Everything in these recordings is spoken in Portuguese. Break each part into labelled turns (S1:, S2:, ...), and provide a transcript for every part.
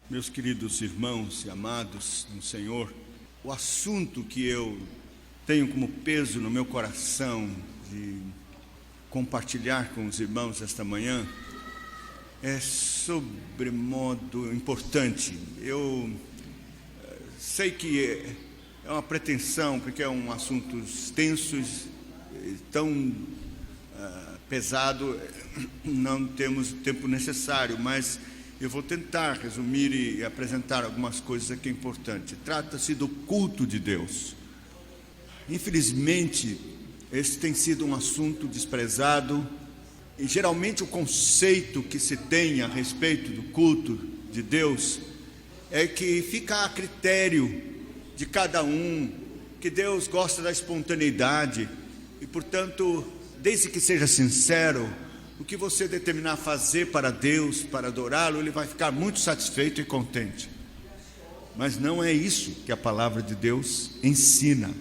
S1: Meus queridos irmãos e amados no Senhor, o assunto que eu tenho como peso no meu coração de compartilhar com os irmãos esta manhã é sobremodo importante. Eu sei que é uma pretensão, porque é um assunto extenso, tão pesado, não temos o tempo necessário, mas eu vou tentar resumir e apresentar algumas coisas aqui importantes. Trata-se do culto de Deus. Infelizmente, esse tem sido um assunto desprezado e geralmente o conceito que se tem a respeito do culto de Deus é que fica a critério de cada um, que Deus gosta da espontaneidade e, portanto, desde que seja sincero, o que você determinar fazer para Deus, para adorá-lo, Ele vai ficar muito satisfeito e contente. Mas não é isso que a palavra de Deus ensina,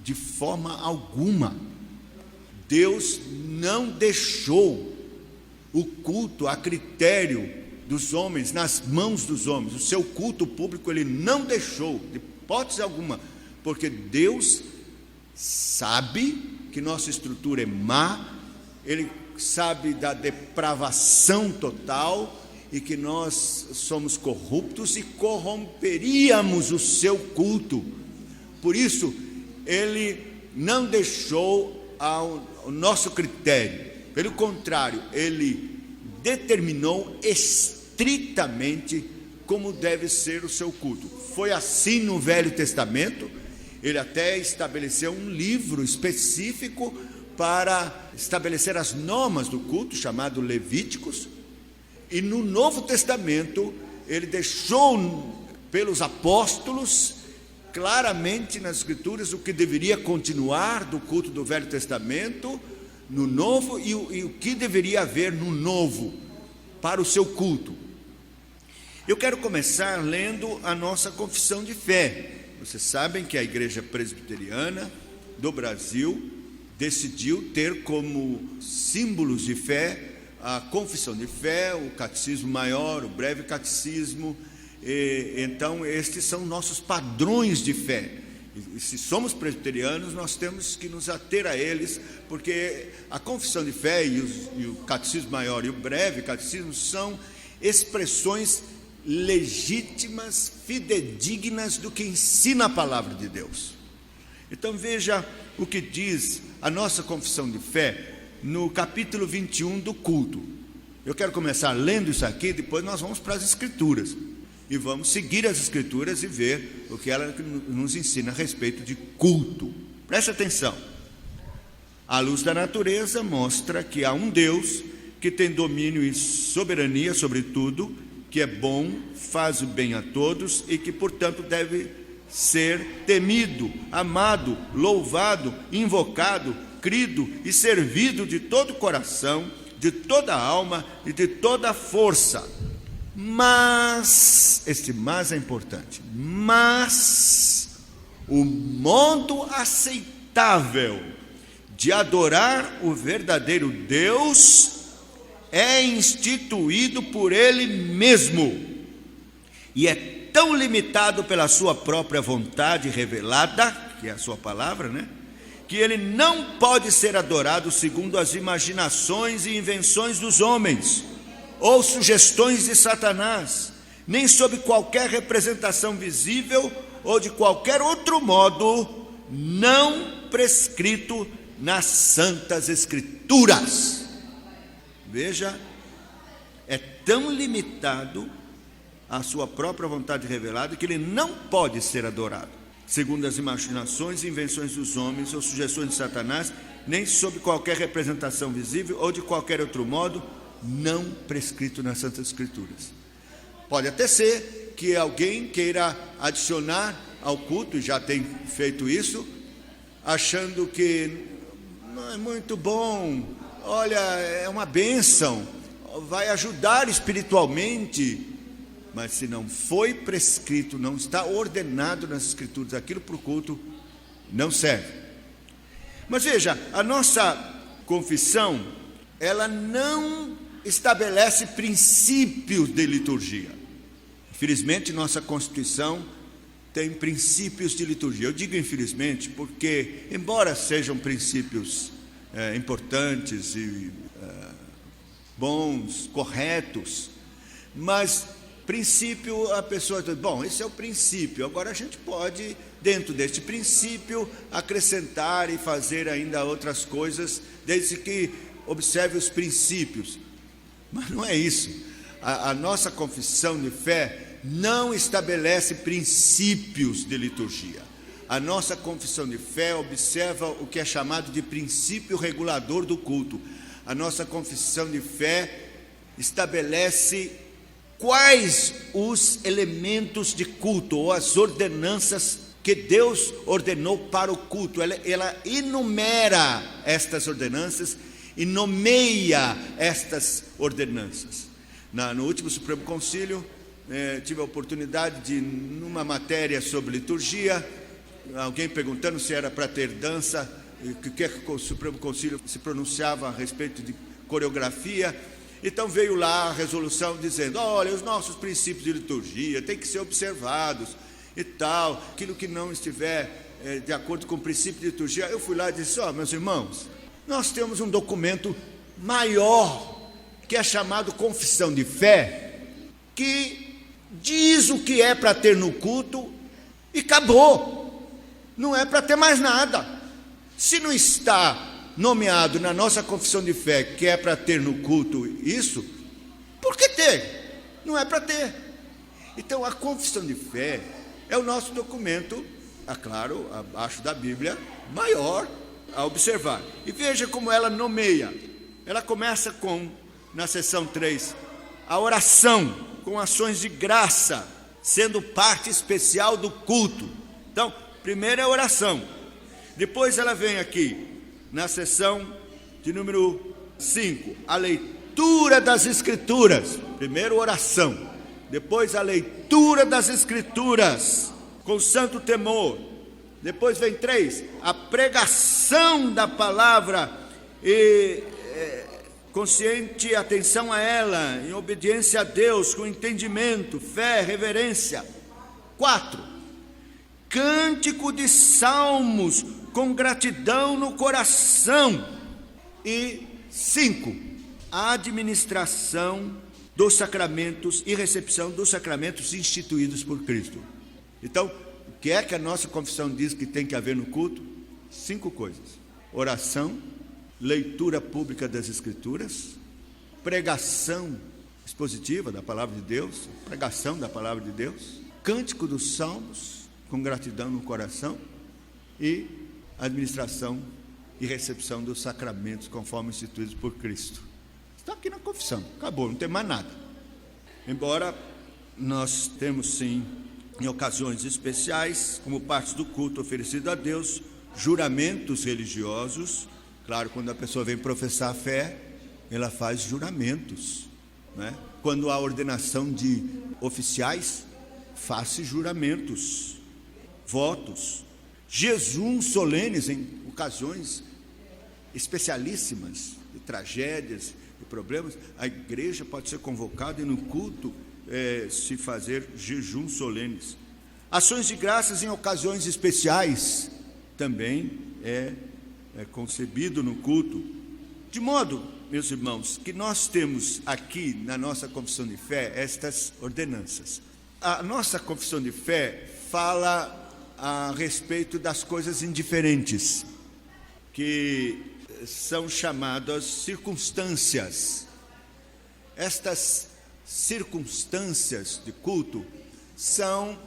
S1: de forma alguma. Deus não deixou o culto a critério dos homens, nas mãos dos homens. O seu culto público Ele não deixou, de hipótese alguma, porque Deus sabe que nossa estrutura é má, Ele sabe da depravação total e que nós somos corruptos e corromperíamos o seu culto. Por isso, Ele não deixou ao nosso critério. Pelo contrário, Ele determinou estritamente como deve ser o seu culto. Foi assim no Velho Testamento. Ele até estabeleceu um livro específico para estabelecer as normas do culto, chamado Levíticos, e no Novo Testamento ele deixou pelos apóstolos claramente nas Escrituras o que deveria continuar do culto do Velho Testamento no Novo e o que deveria haver no Novo para o seu culto. Eu quero começar lendo a nossa confissão de fé. Vocês sabem que a Igreja Presbiteriana do Brasil decidiu ter como símbolos de fé a confissão de fé, o catecismo maior, o breve catecismo. Então estes são nossos padrões de fé, e se somos presbiterianos nós temos que nos ater a eles, porque a confissão de fé e o catecismo maior e o breve catecismo são expressões legítimas, fidedignas do que ensina a palavra de Deus. Então veja o que diz a nossa confissão de fé no capítulo 21 do culto. Eu quero começar lendo isso aqui, depois nós vamos para as Escrituras e vamos seguir as Escrituras e ver o que ela nos ensina a respeito de culto. Preste atenção. A luz da natureza mostra que há um Deus que tem domínio e soberania sobre tudo, que é bom, faz o bem a todos e que, portanto, deve ser temido, amado, louvado, invocado, crido e servido de todo o coração, de toda a alma e de toda a força. Mas, este mas é importante, mas o modo aceitável de adorar o verdadeiro Deus é instituído por Ele mesmo e é tão limitado pela sua própria vontade revelada, que é a sua palavra, que ele não pode ser adorado segundo as imaginações e invenções dos homens, ou sugestões de Satanás, nem sob qualquer representação visível, ou de qualquer outro modo, não prescrito nas Santas Escrituras. Veja, é tão limitado a sua própria vontade revelada que ele não pode ser adorado segundo as imaginações e invenções dos homens ou sugestões de Satanás, nem sob qualquer representação visível ou de qualquer outro modo não prescrito nas Santas Escrituras. Pode até ser que alguém queira adicionar ao culto, já tem feito isso, achando que não é muito bom, olha, é uma bênção, vai ajudar espiritualmente. Mas se não foi prescrito, não está ordenado nas Escrituras, aquilo para o culto não serve. Mas veja, a nossa confissão, ela não estabelece princípios de liturgia. Infelizmente, nossa Constituição tem princípios de liturgia. Eu digo infelizmente porque, embora sejam princípios importantes e bons, corretos, mas princípio, a pessoa diz, bom, esse é o princípio, agora a gente pode, dentro deste princípio, acrescentar e fazer ainda outras coisas, desde que observe os princípios. Mas não é isso. A nossa confissão de fé não estabelece princípios de liturgia. A nossa confissão de fé observa o que é chamado de princípio regulador do culto. A nossa confissão de fé estabelece quais os elementos de culto ou as ordenanças que Deus ordenou para o culto. Ela enumera estas ordenanças e nomeia estas ordenanças. No último Supremo Concílio, tive a oportunidade de, numa matéria sobre liturgia, alguém perguntando se era para ter dança, o que o Supremo Concílio se pronunciava a respeito de coreografia. Então veio lá a resolução dizendo, olha, os nossos princípios de liturgia têm que ser observados e tal, aquilo que não estiver de acordo com o princípio de liturgia. Eu fui lá e disse, meus irmãos, nós temos um documento maior, que é chamado Confissão de Fé, que diz o que é para ter no culto e acabou. Não é para ter mais nada. Se não está nomeado na nossa confissão de fé que é para ter no culto isso, por que ter? Não é para ter. Então a confissão de fé é o nosso documento, claro, abaixo da Bíblia, maior a observar. E veja como ela nomeia. Ela começa com, na seção 3, a oração com ações de graça, sendo parte especial do culto. Então, primeiro é a oração. Depois ela vem aqui, na seção de número 5, a leitura das Escrituras. Primeiro, oração. Depois, a leitura das Escrituras, com santo temor. Depois vem 3, a pregação da palavra e consciente atenção a ela, em obediência a Deus, com entendimento, fé, reverência. 4, cântico de salmos, com gratidão no coração. E 5, a administração dos sacramentos e recepção dos sacramentos instituídos por Cristo. Então, o que é que a nossa confissão diz que tem que haver no culto? 5 coisas: oração, leitura pública das Escrituras, pregação expositiva da palavra de Deus, pregação da palavra de Deus, cântico dos salmos, com gratidão no coração, e administração e recepção dos sacramentos conforme instituídos por Cristo. Está aqui na confissão, acabou, não tem mais nada. Embora nós temos sim, em ocasiões especiais, como parte do culto oferecido a Deus, juramentos religiosos. Claro, quando a pessoa vem professar a fé, ela faz juramentos, né? Quando há ordenação de oficiais, faz-se juramentos, votos, jejuns solenes em ocasiões especialíssimas, de tragédias e problemas. A igreja pode ser convocada e no culto se fazer jejuns solenes. Ações de graças em ocasiões especiais também é concebido no culto. De modo, meus irmãos, que nós temos aqui na nossa confissão de fé estas ordenanças. A nossa confissão de fé fala a respeito das coisas indiferentes, que são chamadas circunstâncias. Estas circunstâncias de culto são,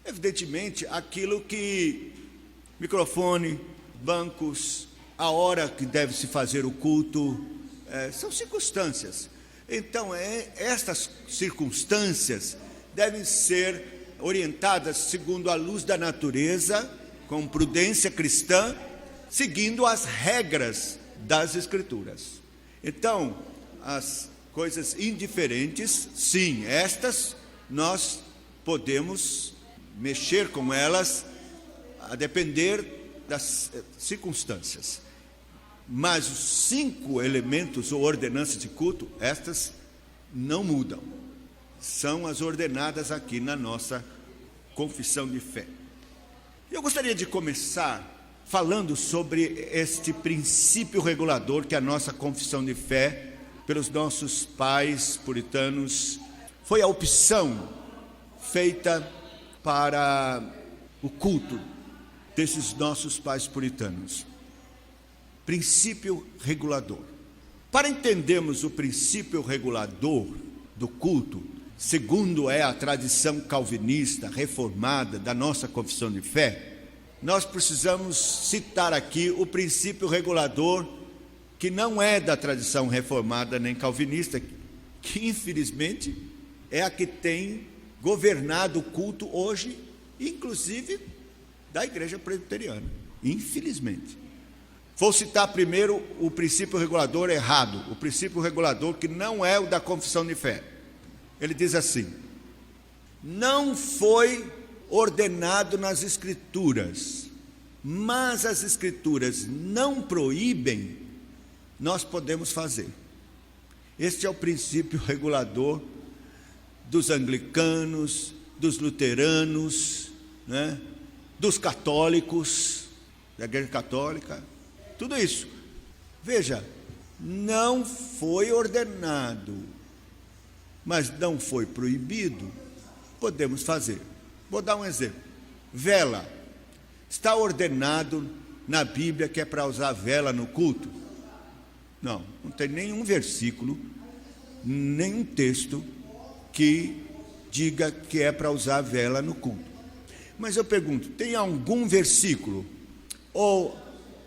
S1: evidentemente, aquilo que microfone, bancos, a hora que deve se fazer o culto, são circunstâncias. Então, estas circunstâncias devem ser orientadas segundo a luz da natureza, com prudência cristã, seguindo as regras das Escrituras. Então, as coisas indiferentes, sim, estas nós podemos mexer com elas a depender das circunstâncias. Mas os 5 elementos ou ordenanças de culto, estas não mudam. são as ordenadas aqui na nossa confissão de fé. Eu gostaria de começar falando sobre este princípio regulador que a nossa confissão de fé, pelos nossos pais puritanos, foi a opção feita para o culto desses nossos pais puritanos. Princípio regulador. Para entendermos o princípio regulador do culto, segundo é a tradição calvinista reformada da nossa confissão de fé, nós precisamos citar aqui o princípio regulador que não é da tradição reformada nem calvinista, que infelizmente é a que tem governado o culto hoje, inclusive da igreja presbiteriana, infelizmente. Vou citar primeiro o princípio regulador errado, o princípio regulador que não é o da confissão de fé. Ele diz assim: não foi ordenado nas Escrituras, mas as Escrituras não proíbem, nós podemos fazer. Este é o princípio regulador dos anglicanos, dos luteranos, né, dos católicos, da igreja católica, tudo isso. Veja, não foi ordenado, mas não foi proibido, podemos fazer. Vou dar um exemplo. Vela. Está ordenado na Bíblia que é para usar vela no culto? Não, não tem nenhum versículo, nenhum texto que diga que é para usar vela no culto. Mas eu pergunto, tem algum versículo ou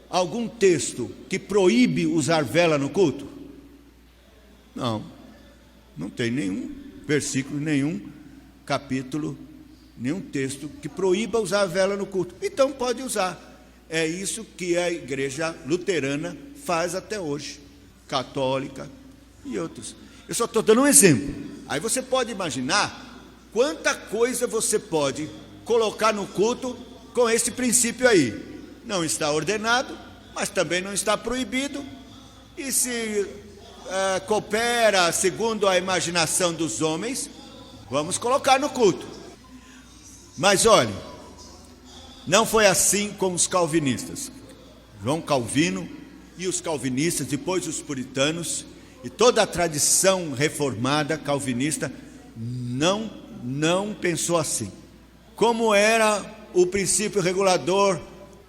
S1: algum texto que proíbe usar vela no culto? Não, não tem nenhum versículo, nenhum capítulo, nenhum texto que proíba usar a vela no culto. Então pode usar. É isso que a igreja luterana faz até hoje, católica e outros. Eu só estou dando um exemplo. Aí você pode imaginar quanta coisa você pode colocar no culto com esse princípio aí. Não está ordenado, mas também não está proibido. E se coopera segundo a imaginação dos homens, vamos colocar no culto. Mas olhe, não foi assim com os calvinistas. João Calvino e os calvinistas, depois os puritanos, e toda a tradição reformada calvinista não pensou assim. Como era o princípio regulador,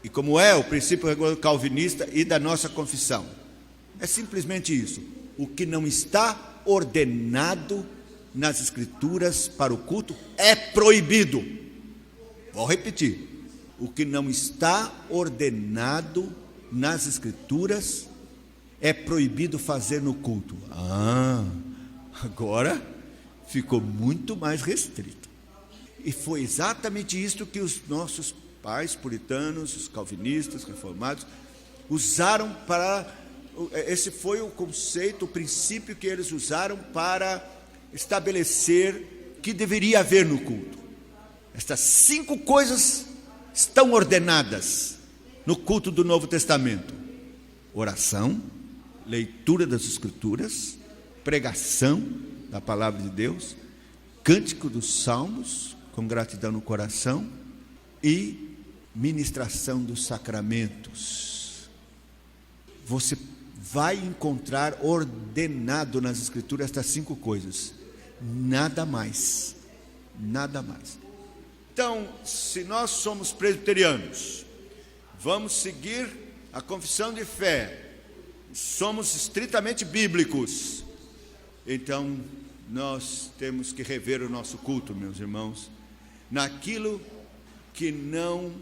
S1: e como é o princípio regulador calvinista e da nossa confissão? É simplesmente isso. O que não está ordenado nas Escrituras para o culto é proibido. Vou repetir. O que não está ordenado nas Escrituras é proibido fazer no culto. Agora ficou muito mais restrito. E foi exatamente isso que os nossos pais puritanos, os calvinistas, reformados, usaram para... Esse foi o conceito, o princípio que eles usaram para estabelecer que deveria haver no culto. Estas 5 coisas estão ordenadas no culto do Novo Testamento: oração, leitura das Escrituras, pregação da palavra de Deus, cântico dos salmos, com gratidão no coração, e ministração dos sacramentos. Você vai encontrar ordenado nas Escrituras estas 5 coisas, nada mais, nada mais. Então, se nós somos presbiterianos, vamos seguir a confissão de fé, somos estritamente bíblicos, então nós temos que rever o nosso culto, meus irmãos, naquilo que não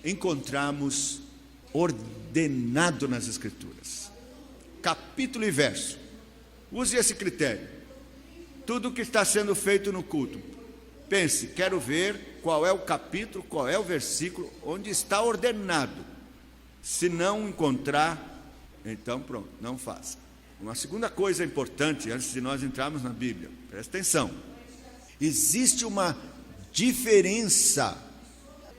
S1: encontramos ordenado nas Escrituras. Capítulo e verso. Use esse critério. Tudo que está sendo feito no culto, pense, quero ver qual é o capítulo, qual é o versículo, onde está ordenado. Se não encontrar, então pronto, não faça. Uma segunda coisa importante, antes de nós entrarmos na Bíblia, presta atenção. Existe uma diferença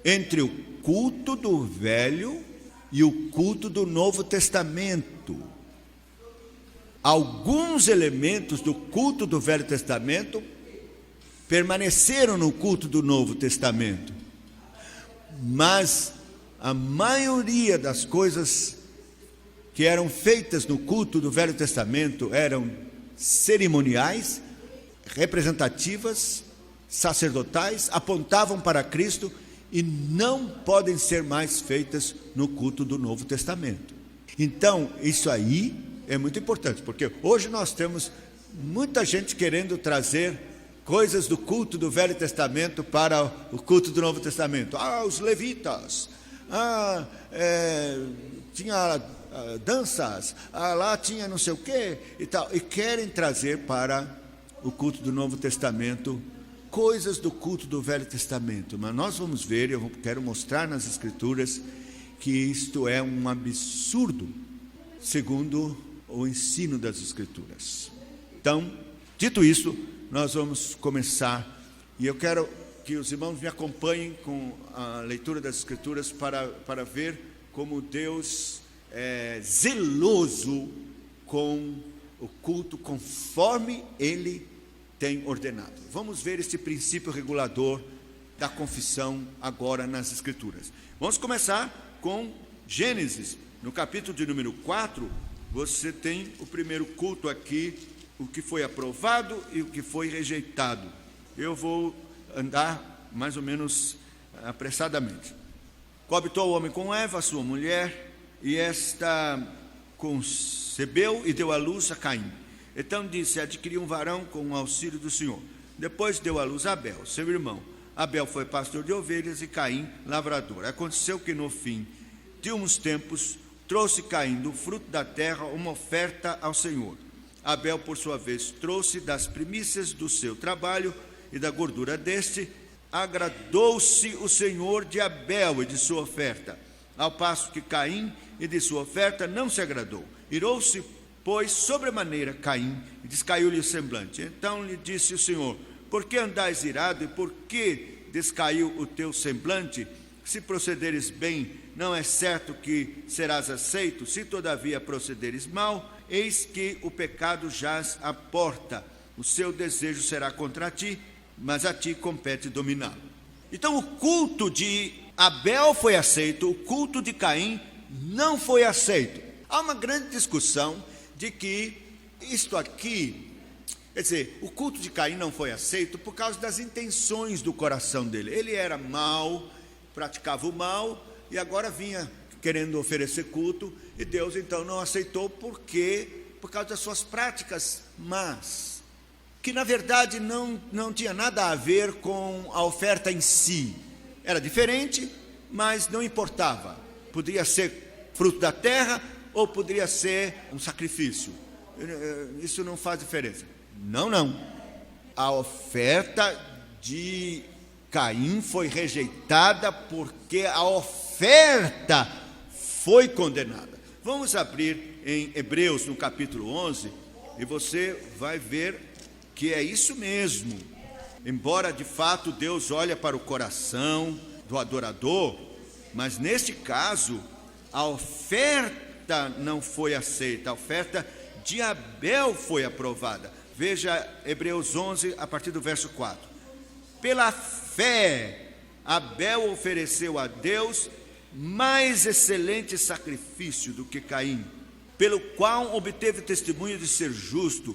S1: entre o culto do Velho e o culto do Novo Testamento. Alguns elementos do culto do Velho Testamento permaneceram no culto do Novo Testamento, mas a maioria das coisas que eram feitas no culto do Velho Testamento eram cerimoniais, representativas, sacerdotais, apontavam para Cristo e não podem ser mais feitas no culto do Novo Testamento. Então, isso aí é muito importante, porque hoje nós temos muita gente querendo trazer coisas do culto do Velho Testamento para o culto do Novo Testamento. Os levitas, tinha danças, lá tinha não sei o quê e tal, e querem trazer para o culto do Novo Testamento coisas do culto do Velho Testamento. Mas nós vamos ver, eu quero mostrar nas Escrituras que isto é um absurdo, segundo o ensino das Escrituras. Então, dito isso, nós vamos começar, e eu quero que os irmãos me acompanhem com a leitura das Escrituras para ver como Deus é zeloso com o culto conforme Ele tem ordenado. Vamos ver esse princípio regulador da confissão agora nas Escrituras. Vamos começar com Gênesis, no capítulo de número 4, você tem o primeiro culto aqui, o que foi aprovado e o que foi rejeitado. Eu vou andar mais ou menos apressadamente. Coabitou o homem com Eva, sua mulher, e esta concebeu e deu à luz a Caim. Então disse: adquiri um varão com o auxílio do Senhor. Depois deu à luz a Abel, seu irmão. Abel foi pastor de ovelhas e Caim lavrador. Aconteceu que no fim de uns tempos trouxe Caim do fruto da terra uma oferta ao Senhor. Abel, por sua vez, trouxe das primícias do seu trabalho e da gordura deste. Agradou-se o Senhor de Abel e de sua oferta, ao passo que Caim e de sua oferta não se agradou. Irou-se, pois, sobremaneira Caim, e descaiu-lhe o semblante. Então lhe disse o Senhor: por que andais irado e por que descaiu o teu semblante? Se procederes bem, não é certo que serás aceito. Se todavia procederes mal, eis que o pecado jaz à porta. O seu desejo será contra ti, mas a ti compete dominá-lo. Então o culto de Abel foi aceito, o culto de Caim não foi aceito. Há uma grande discussão de que isto aqui, quer dizer, o culto de Caim não foi aceito por causa das intenções do coração dele. Ele era mau, praticava o mal e agora vinha querendo oferecer culto, e Deus então não aceitou por causa das suas práticas más, que na verdade não tinha nada a ver com a oferta em si. Era diferente, mas não importava. Poderia ser fruto da terra ou poderia ser um sacrifício. Isso não faz diferença. Não. A oferta de Caim foi rejeitada porque a oferta foi condenada. Vamos abrir em Hebreus, no capítulo 11, e você vai ver que é isso mesmo. Embora de fato Deus olhe para o coração do adorador, mas neste caso a oferta não foi aceita, a oferta de Abel foi aprovada. Veja Hebreus 11, a partir do verso 4. Pela fé, Abel ofereceu a Deus mais excelente sacrifício do que Caim, pelo qual obteve testemunho de ser justo,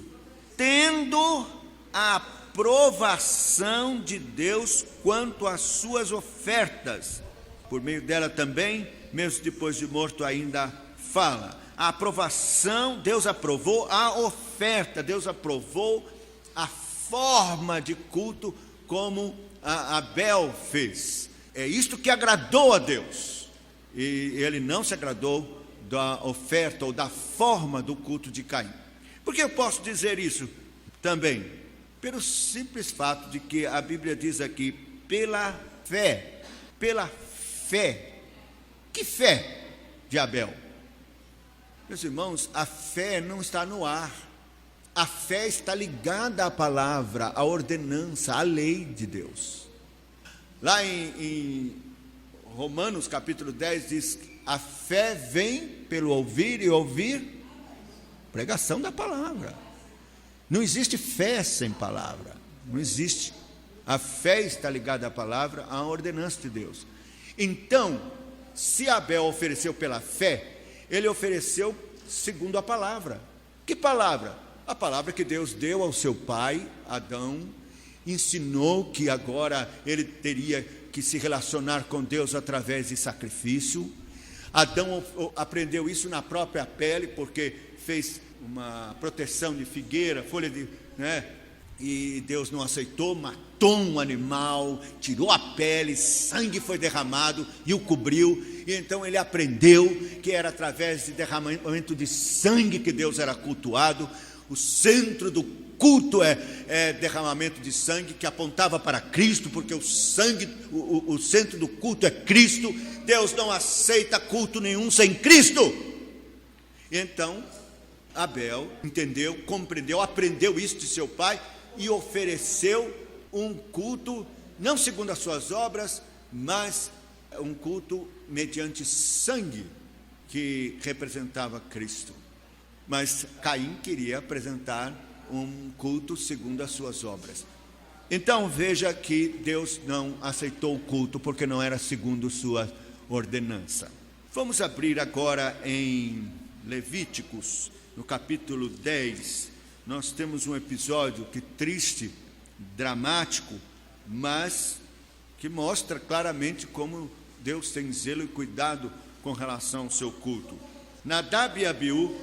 S1: tendo a aprovação de Deus quanto às suas ofertas. Por meio dela também, mesmo depois de morto, ainda fala. A aprovação, Deus aprovou a oferta, Deus aprovou a forma de culto como Abel fez. É isto que agradou a Deus. E ele não se agradou da oferta ou da forma do culto de Caim. Por que eu posso dizer isso também? Pelo simples fato de que a Bíblia diz aqui, pela fé. Pela fé. Que fé de Abel? Meus irmãos, a fé não está no ar. A fé está ligada à palavra, à ordenança, à lei de Deus. Lá em Romanos capítulo 10 diz: a fé vem pelo ouvir e ouvir pregação da palavra. Não existe fé sem palavra, não existe. A fé está ligada à palavra, à ordenança de Deus. Então, se Abel ofereceu pela fé, ele ofereceu segundo a palavra. Que palavra? A palavra que Deus deu ao seu pai, Adão, ensinou que agora ele teria que se relacionar com Deus através de sacrifício. Adão aprendeu isso na própria pele, porque fez uma proteção de figueira, folha de... E Deus não aceitou, matou um animal, tirou a pele, sangue foi derramado e o cobriu. E então ele aprendeu que era através de derramamento de sangue que Deus era cultuado. O centro do culto é derramamento de sangue, que apontava para Cristo, porque o sangue, o centro do culto é Cristo. Deus não aceita culto nenhum sem Cristo. E então Abel entendeu, compreendeu, aprendeu isso de seu pai e ofereceu um culto, não segundo as suas obras, mas um culto mediante sangue, que representava Cristo. Mas Caim queria apresentar um culto segundo as suas obras. Então veja que Deus não aceitou o culto, porque não era segundo sua ordenança. Vamos abrir agora em Levíticos, no capítulo 10, nós temos um episódio que triste, dramático, mas que mostra claramente como Deus tem zelo e cuidado com relação ao seu culto. Nadab e Abiú,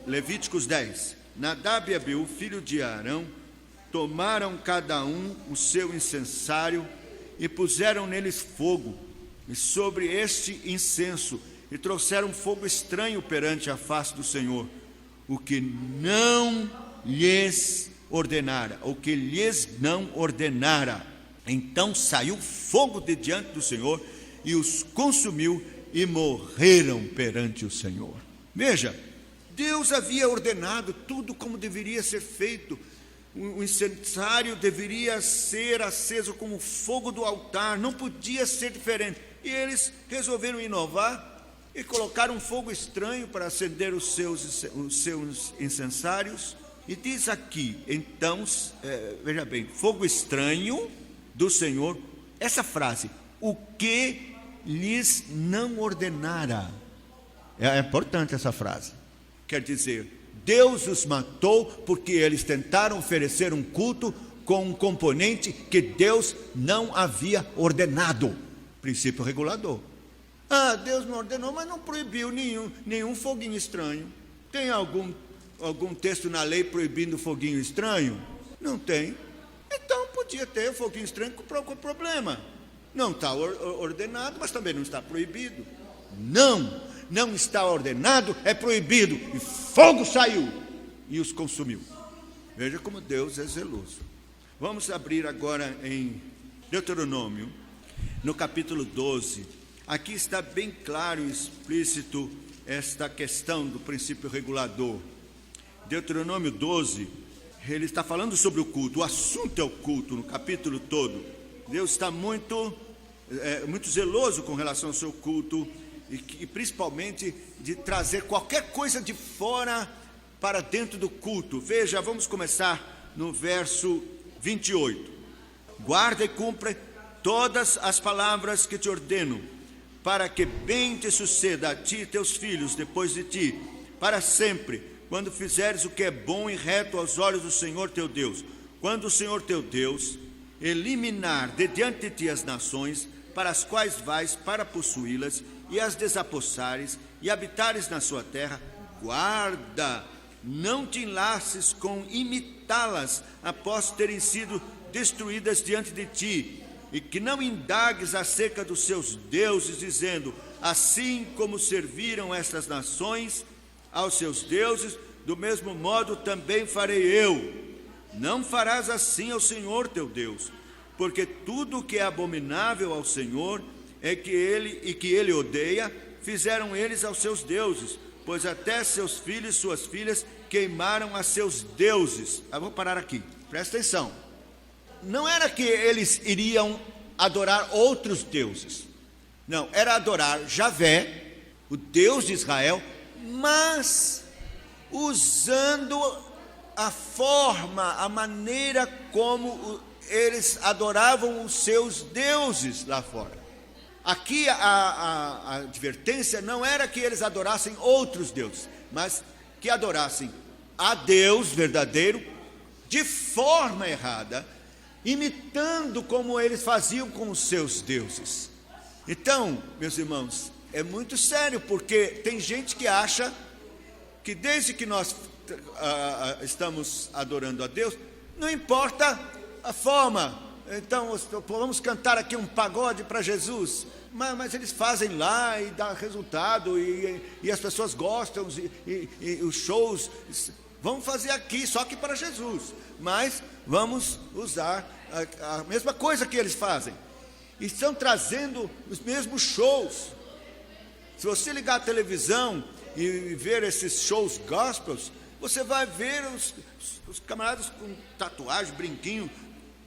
S1: Levíticos 10. Nadab e Abiú, filho de Arão, tomaram cada um o seu incensário e puseram neles fogo, e sobre este incenso, e trouxeram fogo estranho perante a face do Senhor, o que não lhes ordenara, o que lhes não ordenara. Então saiu fogo de diante do Senhor e os consumiu e morreram perante o Senhor. Veja, Deus havia ordenado tudo como deveria ser feito. O incensário deveria ser aceso como fogo do altar, não podia ser diferente. E eles resolveram inovar e colocar um fogo estranho para acender os seus incensários. E diz aqui, então, veja bem, fogo estranho do Senhor, essa frase, o que lhes não ordenara. É importante essa frase. Quer dizer, Deus os matou porque eles tentaram oferecer um culto com um componente que Deus não havia ordenado. Princípio regulador. Deus não ordenou, mas não proibiu nenhum foguinho estranho. Tem algum texto na lei proibindo foguinho estranho? Não tem. Então podia ter foguinho estranho com problema. Não está ordenado, mas também não está proibido. Não está ordenado, é proibido. E fogo saiu e os consumiu. Veja como Deus é zeloso. Vamos abrir agora em Deuteronômio, no capítulo 12. Aqui está bem claro e explícito esta questão do princípio regulador. Deuteronômio 12, ele está falando sobre o culto. O assunto é o culto, no capítulo todo. Deus está muito zeloso com relação ao seu culto e principalmente de trazer qualquer coisa de fora para dentro do culto. Veja, vamos começar no verso 28. Guarda e cumpre todas as palavras que te ordeno, para que bem te suceda a ti e teus filhos depois de ti, para sempre, quando fizeres o que é bom e reto aos olhos do Senhor teu Deus. Quando o Senhor teu Deus eliminar de diante de ti as nações, para as quais vais para possuí-las, e as desapossares, e habitares na sua terra, guarda, não te enlaces com imitá-las, após terem sido destruídas diante de ti, e que não indagues acerca dos seus deuses, dizendo, assim como serviram estas nações aos seus deuses, do mesmo modo também farei eu. Não farás assim ao Senhor teu Deus, porque tudo o que é abominável ao Senhor que ele odeia, fizeram eles aos seus deuses, pois até seus filhos e suas filhas queimaram a seus deuses. Vou parar aqui, presta atenção. Não era que eles iriam adorar outros deuses, não, era adorar Javé, o Deus de Israel, mas usando a forma, a maneira como eles adoravam os seus deuses lá fora. Aqui a advertência não era que eles adorassem outros deuses, mas que adorassem a Deus verdadeiro de forma errada, imitando como eles faziam com os seus deuses. Então, meus irmãos, é muito sério, porque tem gente que acha que desde que nós estamos adorando a Deus, não importa a forma. Então, vamos cantar aqui um pagode para Jesus, mas eles fazem lá e dá resultado, e as pessoas gostam, e os shows, vamos fazer aqui, só que para Jesus, mas vamos usar a mesma coisa que eles fazem. Estão trazendo os mesmos shows. Se você ligar a televisão e ver esses shows gospels, você vai ver os camaradas com tatuagem, brinquinho,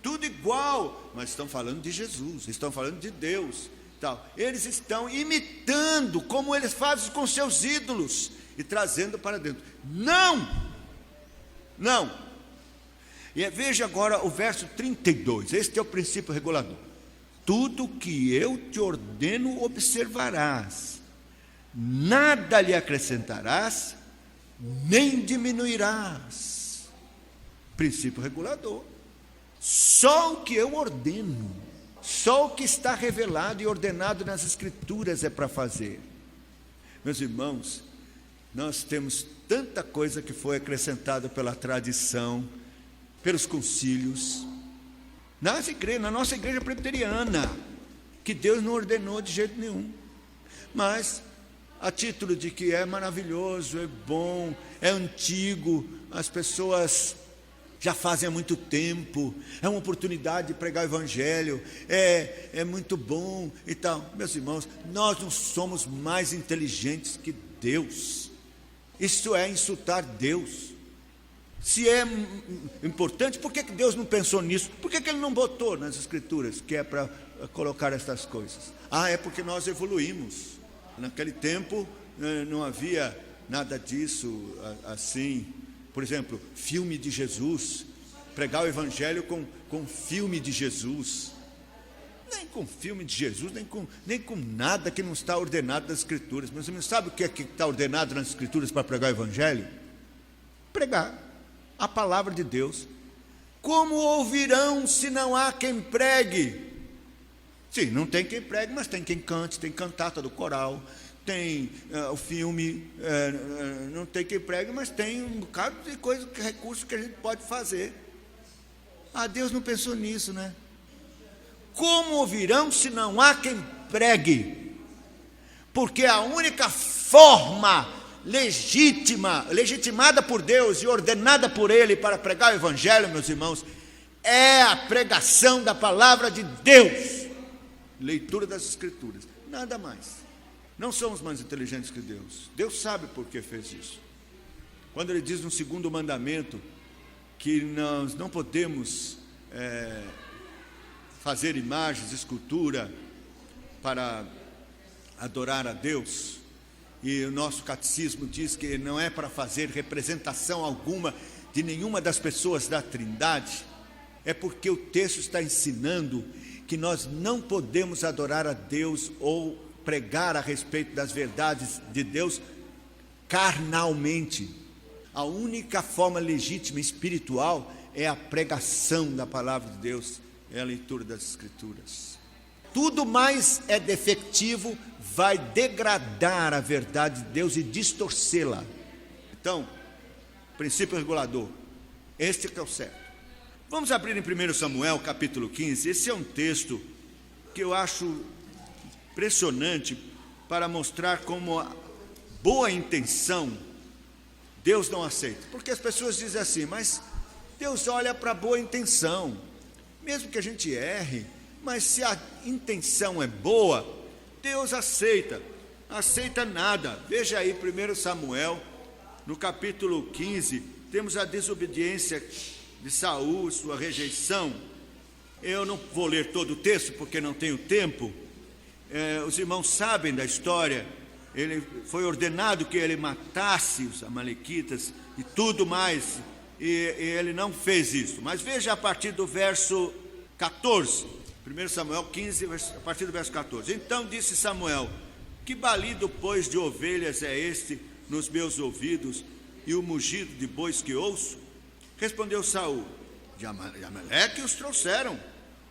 S1: tudo igual, mas estão falando de Jesus, estão falando de Deus, tal. Eles estão imitando como eles fazem com seus ídolos e trazendo para dentro. Não. E veja agora o verso 32. Este é o princípio regulador. Tudo que eu te ordeno observarás, nada lhe acrescentarás, nem diminuirás. Princípio regulador. Só o que eu ordeno, só o que está revelado e ordenado nas Escrituras é para fazer. Meus irmãos, nós temos tanta coisa que foi acrescentada pela tradição, pelos concílios, na nossa igreja presbiteriana, que Deus não ordenou de jeito nenhum, mas a título de que é maravilhoso, é bom, é antigo, as pessoas já fazem há muito tempo, é uma oportunidade de pregar o Evangelho, é muito bom e tal. Meus irmãos, nós não somos mais inteligentes que Deus. Isso é insultar Deus. Se é importante, por que Deus não pensou nisso? Por que Ele não botou nas Escrituras que é para colocar essas coisas? É porque nós evoluímos. Naquele tempo não havia nada disso assim. Por exemplo, filme de Jesus, pregar o Evangelho com filme de Jesus. Nem com filme de Jesus, nem com nada que não está ordenado nas Escrituras. Mas você não sabe o que está ordenado nas Escrituras para pregar o Evangelho? Pregar a palavra de Deus. Como ouvirão se não há quem pregue? Sim, não tem quem pregue, mas tem quem cante, tem cantata do coral, tem o filme, não tem quem pregue, mas tem um bocado de coisa, recurso que a gente pode fazer. Deus não pensou nisso, né? Como ouvirão se não há quem pregue? Porque a única forma legitimada por Deus e ordenada por Ele para pregar o Evangelho, meus irmãos, é a pregação da palavra de Deus, leitura das Escrituras, nada mais. Não somos mais inteligentes que Deus. Deus sabe por que fez isso. Quando Ele diz no segundo mandamento que nós não podemos fazer imagens, escultura para adorar a Deus, e o nosso catecismo diz que não é para fazer representação alguma de nenhuma das pessoas da Trindade, é porque o texto está ensinando que nós não podemos adorar a Deus ou pregar a respeito das verdades de Deus carnalmente. A única forma legítima espiritual é a pregação da palavra de Deus, é a leitura das Escrituras. Tudo mais é defectivo, vai degradar a verdade de Deus e distorcê-la. Então, princípio regulador, este que é o certo. Vamos abrir em 1 Samuel, capítulo 15. Esse é um texto que eu acho impressionante para mostrar como a boa intenção Deus não aceita. Porque as pessoas dizem assim, mas Deus olha para a boa intenção, mesmo que a gente erre, mas se a intenção é boa, Deus aceita nada. Veja aí 1 Samuel, no capítulo 15, temos a desobediência de Saul, sua rejeição. Eu não vou ler todo o texto porque não tenho tempo. Os irmãos sabem da história. Ele foi ordenado que ele matasse os amalequitas e tudo mais, e ele não fez isso. Mas veja a partir do verso 14. 1 Samuel 15, a partir do verso 14. Então disse Samuel: que balido, pois, de ovelhas é este nos meus ouvidos, e o mugido de bois que ouço? Respondeu Saul: de Amaleque os trouxeram,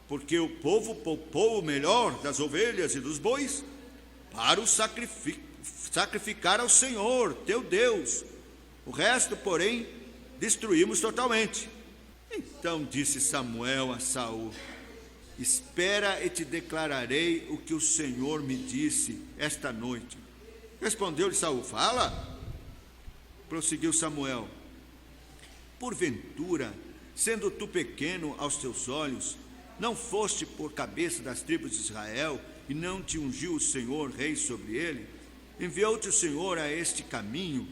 S1: porque o povo poupou o melhor das ovelhas e dos bois para o sacrificar ao Senhor, teu Deus. O resto, porém, destruímos totalmente. Então disse Samuel a Saul: espera e te declararei o que o Senhor me disse esta noite. Respondeu-lhe Saul: fala. Prosseguiu Samuel: porventura, sendo tu pequeno aos teus olhos, não foste por cabeça das tribos de Israel, e não te ungiu o Senhor rei sobre ele? Enviou-te o Senhor a este caminho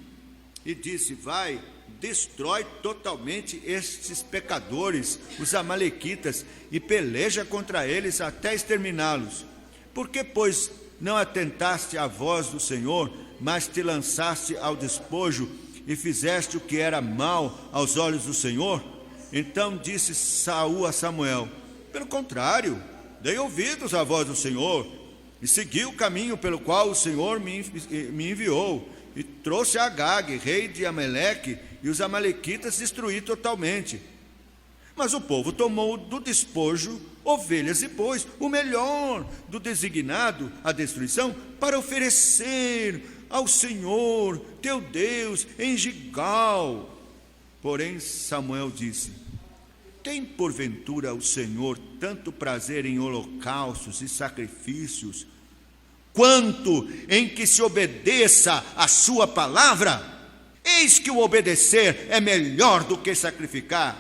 S1: e disse: vai, destrói totalmente estes pecadores, os amalequitas, e peleja contra eles até exterminá-los. Por que, pois, não atentaste à voz do Senhor, mas te lançaste ao despojo e fizeste o que era mal aos olhos do Senhor? Então disse Saul a Samuel: pelo contrário, dei ouvidos à voz do Senhor e segui o caminho pelo qual o Senhor me enviou, e trouxe Agag, rei de Amaleque, e os amalequitas destruí totalmente. Mas o povo tomou do despojo ovelhas e bois, o melhor do designado à destruição, para oferecer ao Senhor, teu Deus, em Gigal. Porém Samuel disse: tem porventura o Senhor tanto prazer em holocaustos e sacrifícios, quanto em que se obedeça a sua palavra? Eis que o obedecer é melhor do que sacrificar,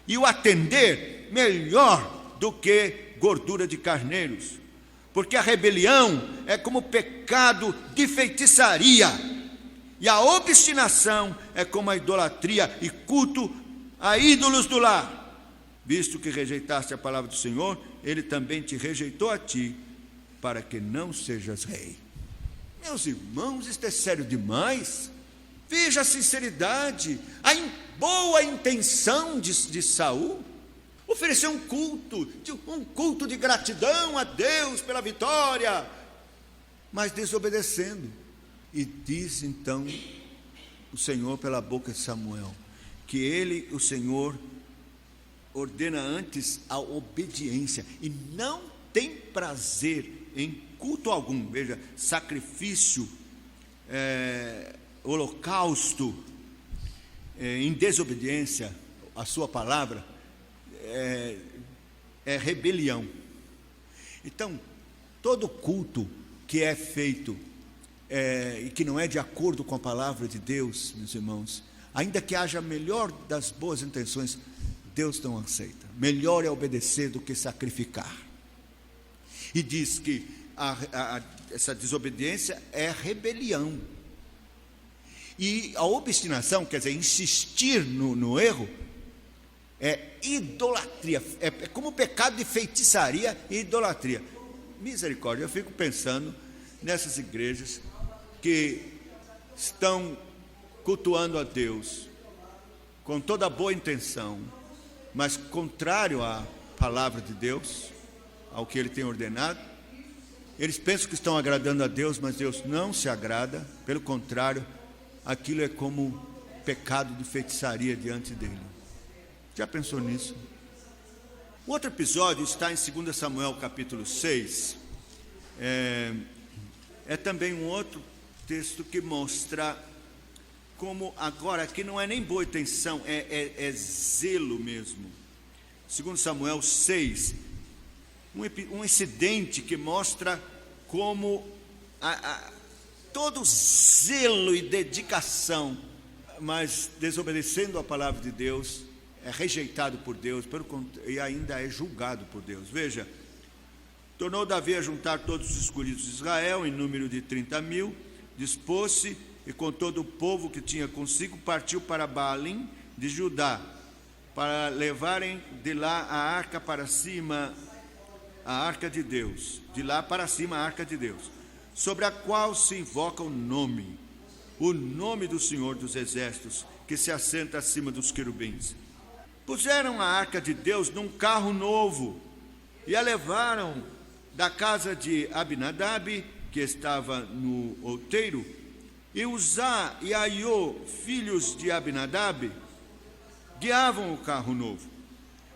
S1: e o atender melhor do que gordura de carneiros. Porque a rebelião é como pecado de feitiçaria, e a obstinação é como a idolatria e culto a ídolos do lar. Visto que rejeitaste a palavra do Senhor, ele também te rejeitou a ti, para que não sejas rei. Meus irmãos, isto é sério demais. Veja a sinceridade, a boa intenção de Saul. Ofereceu um culto de gratidão a Deus pela vitória, mas desobedecendo. E diz então o Senhor pela boca de Samuel, que ele, o Senhor, ordena antes a obediência, e não tem prazer em culto algum. Veja, sacrifício, holocausto, em desobediência à sua palavra, é rebelião. Então, todo culto que é feito e que não é de acordo com a palavra de Deus, meus irmãos, ainda que haja a melhor das boas intenções, Deus não aceita. Melhor é obedecer do que sacrificar. E diz que essa desobediência é rebelião. E a obstinação, quer dizer, insistir no erro, é idolatria. É como pecado de feitiçaria e idolatria. Misericórdia, eu fico pensando nessas igrejas que estão cultuando a Deus com toda boa intenção, mas contrário à palavra de Deus, ao que Ele tem ordenado. Eles pensam que estão agradando a Deus, mas Deus não se agrada. Pelo contrário, aquilo é como pecado de feitiçaria diante dele. Já pensou nisso? O outro episódio está em 2 Samuel capítulo 6. É também um outro texto que mostra como agora aqui não é nem boa intenção, é zelo mesmo. 2 Samuel 6, um incidente que mostra como todo zelo e dedicação, mas desobedecendo a palavra de Deus, é rejeitado por Deus e ainda é julgado por Deus. Veja, tornou Davi a juntar todos os escolhidos de Israel, em número de 30.000, dispôs-se, e com todo o povo que tinha consigo, partiu para Baalim de Judá, para levarem de lá a arca para cima, a arca de Deus, de lá para cima a arca de Deus, sobre a qual se invoca o nome do Senhor dos Exércitos, que se assenta acima dos querubins. Puseram a arca de Deus num carro novo, e a levaram da casa de Abinadab, que estava no outeiro, e Uzá e Aiô, filhos de Abinadab, guiavam o carro novo,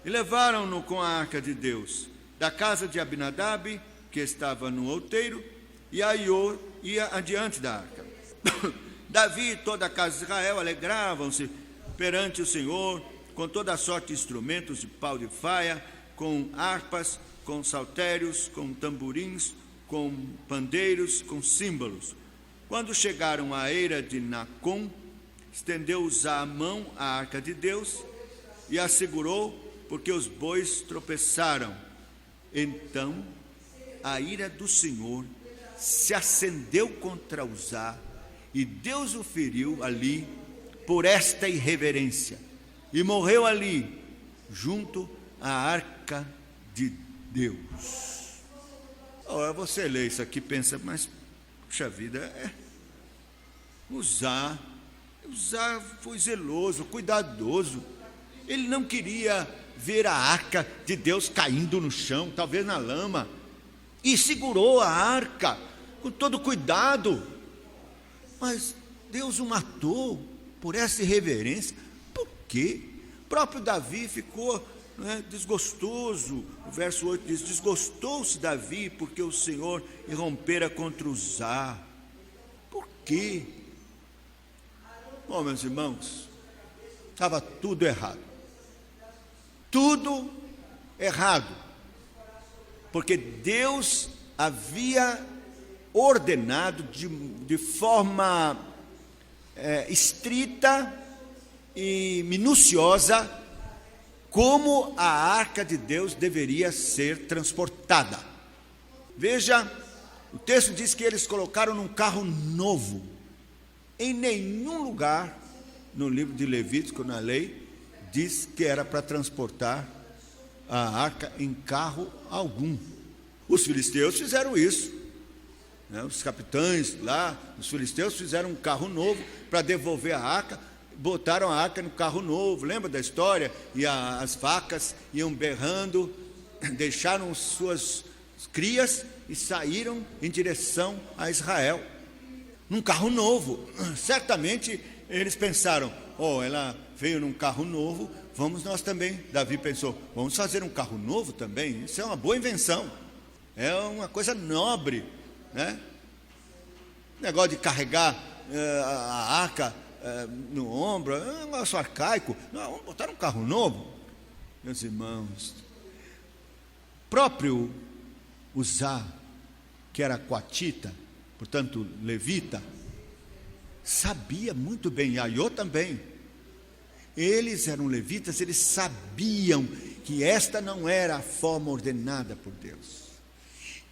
S1: e levaram-no com a arca de Deus, da casa de Abinadab, que estava no outeiro, e Aiô ia adiante da arca. Davi e toda a casa de Israel alegravam-se perante o Senhor, com toda a sorte de instrumentos de pau de faia, com harpas, com saltérios, com tamborins, com pandeiros, com símbolos. Quando chegaram à eira de Nacon, estendeu Uzá a mão à arca de Deus e a segurou, porque os bois tropeçaram. Então a ira do Senhor se acendeu contra Uzá, e Deus o feriu ali por esta irreverência, e morreu ali, junto à arca de Deus. Ora, você lê isso aqui e pensa, mas, puxa vida, Uzá foi zeloso, cuidadoso. Ele não queria ver a arca de Deus caindo no chão, talvez na lama, e segurou a arca com todo cuidado. Mas Deus o matou por essa irreverência. Por quê? O próprio Davi ficou desgostoso. O verso 8 diz: desgostou-se Davi porque o Senhor irrompera contra Uzá. Por quê? Bom, meus irmãos, estava tudo errado. Tudo errado. Porque Deus havia ordenado de forma estrita e minuciosa como a arca de Deus deveria ser transportada. Veja, o texto diz que eles colocaram num carro novo. Em nenhum lugar no livro de Levítico, na lei, diz que era para transportar a arca em carro algum. Os filisteus fizeram isso. Os capitães lá, os filisteus, fizeram um carro novo para devolver a arca, botaram a arca no carro novo. Lembra da história? E as vacas iam berrando, deixaram suas crias e saíram em direção a Israel, num carro novo. Certamente eles pensaram: ela veio num carro novo, vamos nós também. Davi pensou: vamos fazer um carro novo também. Isso é uma boa invenção, é uma coisa nobre, né? Negócio de carregar a arca no ombro é um negócio arcaico. Não, vamos botar um carro novo. Meus irmãos, próprio Uzá, que era coatita, portanto levita, sabia muito bem, e Aiô também. Eles eram levitas, eles sabiam que esta não era a forma ordenada por Deus.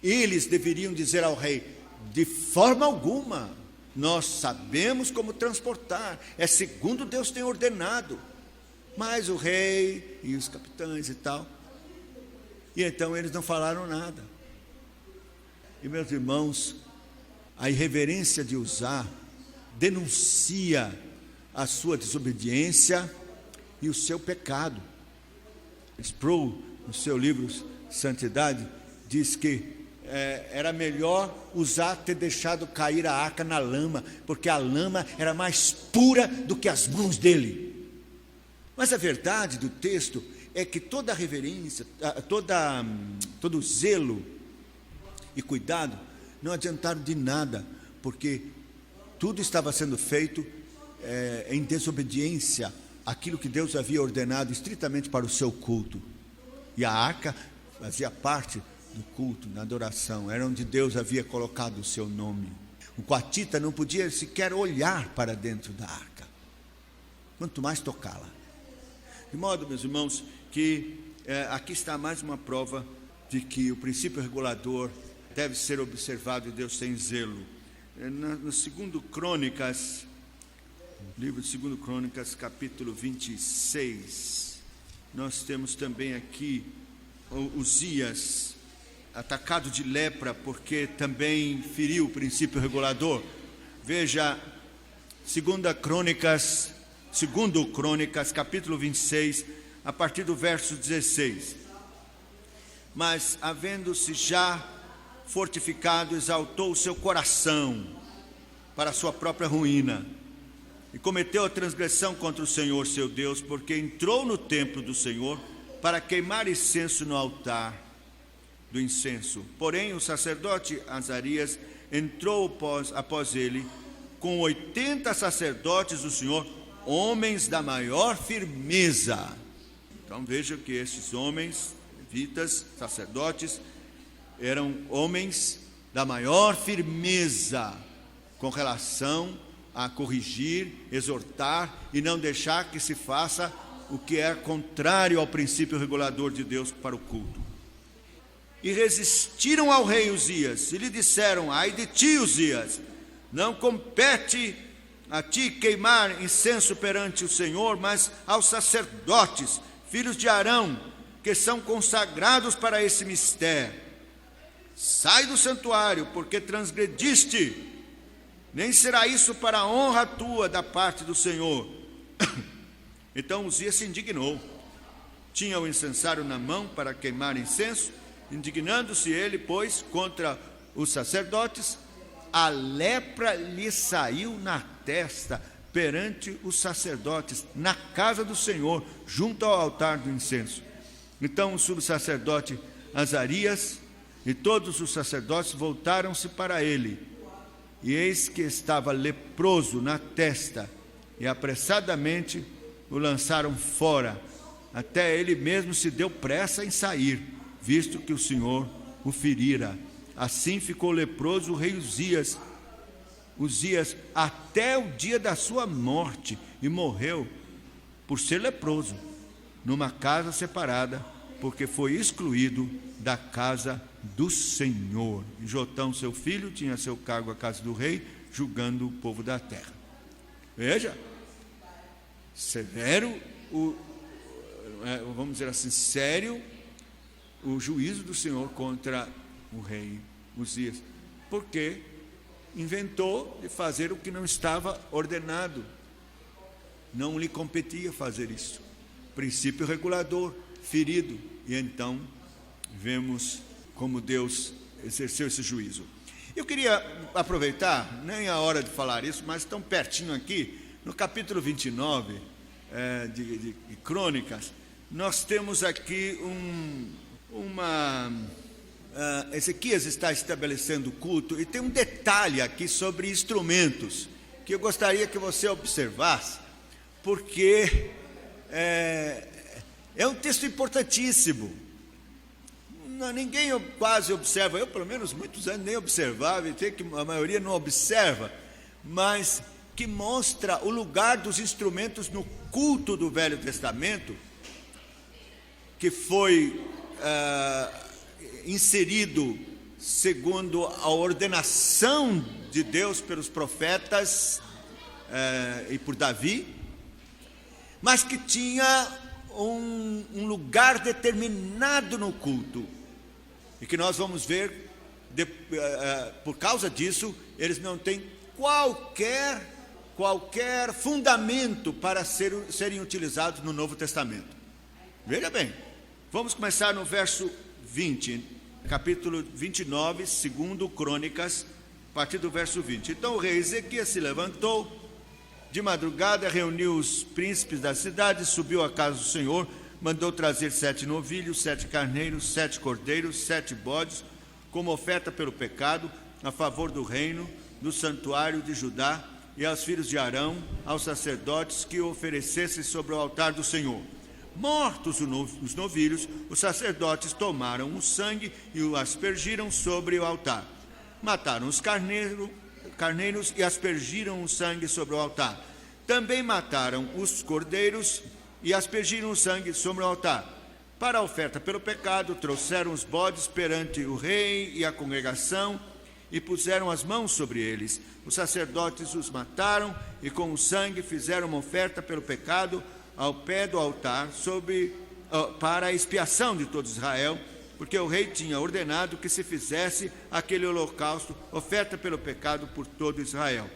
S1: Eles deveriam dizer ao rei: de forma alguma, nós sabemos como transportar, é segundo Deus tem ordenado. Mas o rei e os capitães e tal, e então eles não falaram nada. E meus irmãos, a irreverência de Uzá denuncia a sua desobediência e o seu pecado. Sproul, no seu livro Santidade, diz que era melhor Uzá ter deixado cair a arca na lama, porque a lama era mais pura do que as mãos dele. Mas a verdade do texto é que toda a reverência, todo zelo e cuidado não adiantaram de nada, porque tudo estava sendo feito em desobediência àquilo que Deus havia ordenado estritamente para o seu culto. E a arca fazia parte do culto, na adoração, era onde Deus havia colocado o seu nome. O coatita não podia sequer olhar para dentro da arca, quanto mais tocá-la. De modo, meus irmãos, que aqui está mais uma prova de que o princípio regulador deve ser observado e Deus tem zelo. No segundo Crônicas, livro de 2 Crônicas, capítulo 26, nós temos também aqui Uzias, atacado de lepra, porque também feriu o princípio regulador. Veja, 2 Crônicas, capítulo 26, a partir do verso 16. mas havendo-se já fortificado, exaltou o seu coração para a sua própria ruína, e cometeu a transgressão contra o Senhor seu Deus, porque entrou no templo do Senhor para queimar incenso no altar do incenso. Porém, o sacerdote Azarias entrou após ele, com 80 sacerdotes do Senhor, homens da maior firmeza. Então veja que esses homens, levitas, sacerdotes, eram homens da maior firmeza com relação a corrigir, exortar e não deixar que se faça o que é contrário ao princípio regulador de Deus para o culto. E resistiram ao rei Uzias e lhe disseram: ai de ti, Uzias, não compete a ti queimar incenso perante o Senhor, mas aos sacerdotes, filhos de Arão, que são consagrados para esse mistério. Sai do santuário, porque transgrediste, nem será isso para a honra tua da parte do Senhor. Então Uzias se indignou. Tinha o incensário na mão para queimar incenso. Indignando-se ele, pois, contra os sacerdotes, a lepra lhe saiu na testa perante os sacerdotes, na casa do Senhor, junto ao altar do incenso. Então o subsacerdote Azarias e todos os sacerdotes voltaram-se para ele, e eis que estava leproso na testa, e apressadamente o lançaram fora. Até ele mesmo se deu pressa em sair, visto que o Senhor o ferira. Assim ficou leproso o rei Uzias até o dia da sua morte, e morreu por ser leproso numa casa separada, porque foi excluído da casa do Senhor. E Jotão, seu filho, tinha seu cargo à casa do rei, julgando o povo da terra. Veja, severo, vamos dizer assim, sério, o juízo do Senhor contra o rei Uzias, porque inventou de fazer o que não estava ordenado, não lhe competia fazer isso. Princípio regulador, ferido, e então vemos como Deus exerceu esse juízo. Eu queria aproveitar, nem é a hora de falar isso, mas tão pertinho aqui, no capítulo 29 de Crônicas, nós temos aqui Ezequias está estabelecendo o culto, e tem um detalhe aqui sobre instrumentos, que eu gostaria que você observasse, porque é um texto importantíssimo. Ninguém quase observa, eu pelo menos muitos anos nem observava, e tem que a maioria não observa, mas que mostra o lugar dos instrumentos no culto do Velho Testamento, que foi inserido segundo a ordenação de Deus pelos profetas e por Davi, mas que tinha um lugar determinado no culto, e que nós vamos ver, por causa disso, eles não têm qualquer fundamento para serem utilizados no Novo Testamento. Veja bem, vamos começar no verso 20, capítulo 29, segundo Crônicas, a partir do verso 20. Então o rei Ezequias se levantou de madrugada, reuniu os príncipes da cidade, subiu à casa do Senhor, mandou trazer 7 novilhos, 7 carneiros, 7 cordeiros, 7 bodes, como oferta pelo pecado, a favor do reino, do santuário de Judá, e aos filhos de Arão, aos sacerdotes, que o oferecessem sobre o altar do Senhor. Mortos os novilhos, os sacerdotes tomaram o sangue e o aspergiram sobre o altar. Mataram os carneiros e aspergiram o sangue sobre o altar. Também mataram os cordeiros e aspergiram o sangue sobre o altar. Para a oferta pelo pecado, trouxeram os bodes perante o rei e a congregação, e puseram as mãos sobre eles. Os sacerdotes os mataram, e com o sangue fizeram uma oferta pelo pecado ao pé do altar, para a expiação de todo Israel, porque o rei tinha ordenado que se fizesse aquele holocausto, oferta pelo pecado por todo Israel.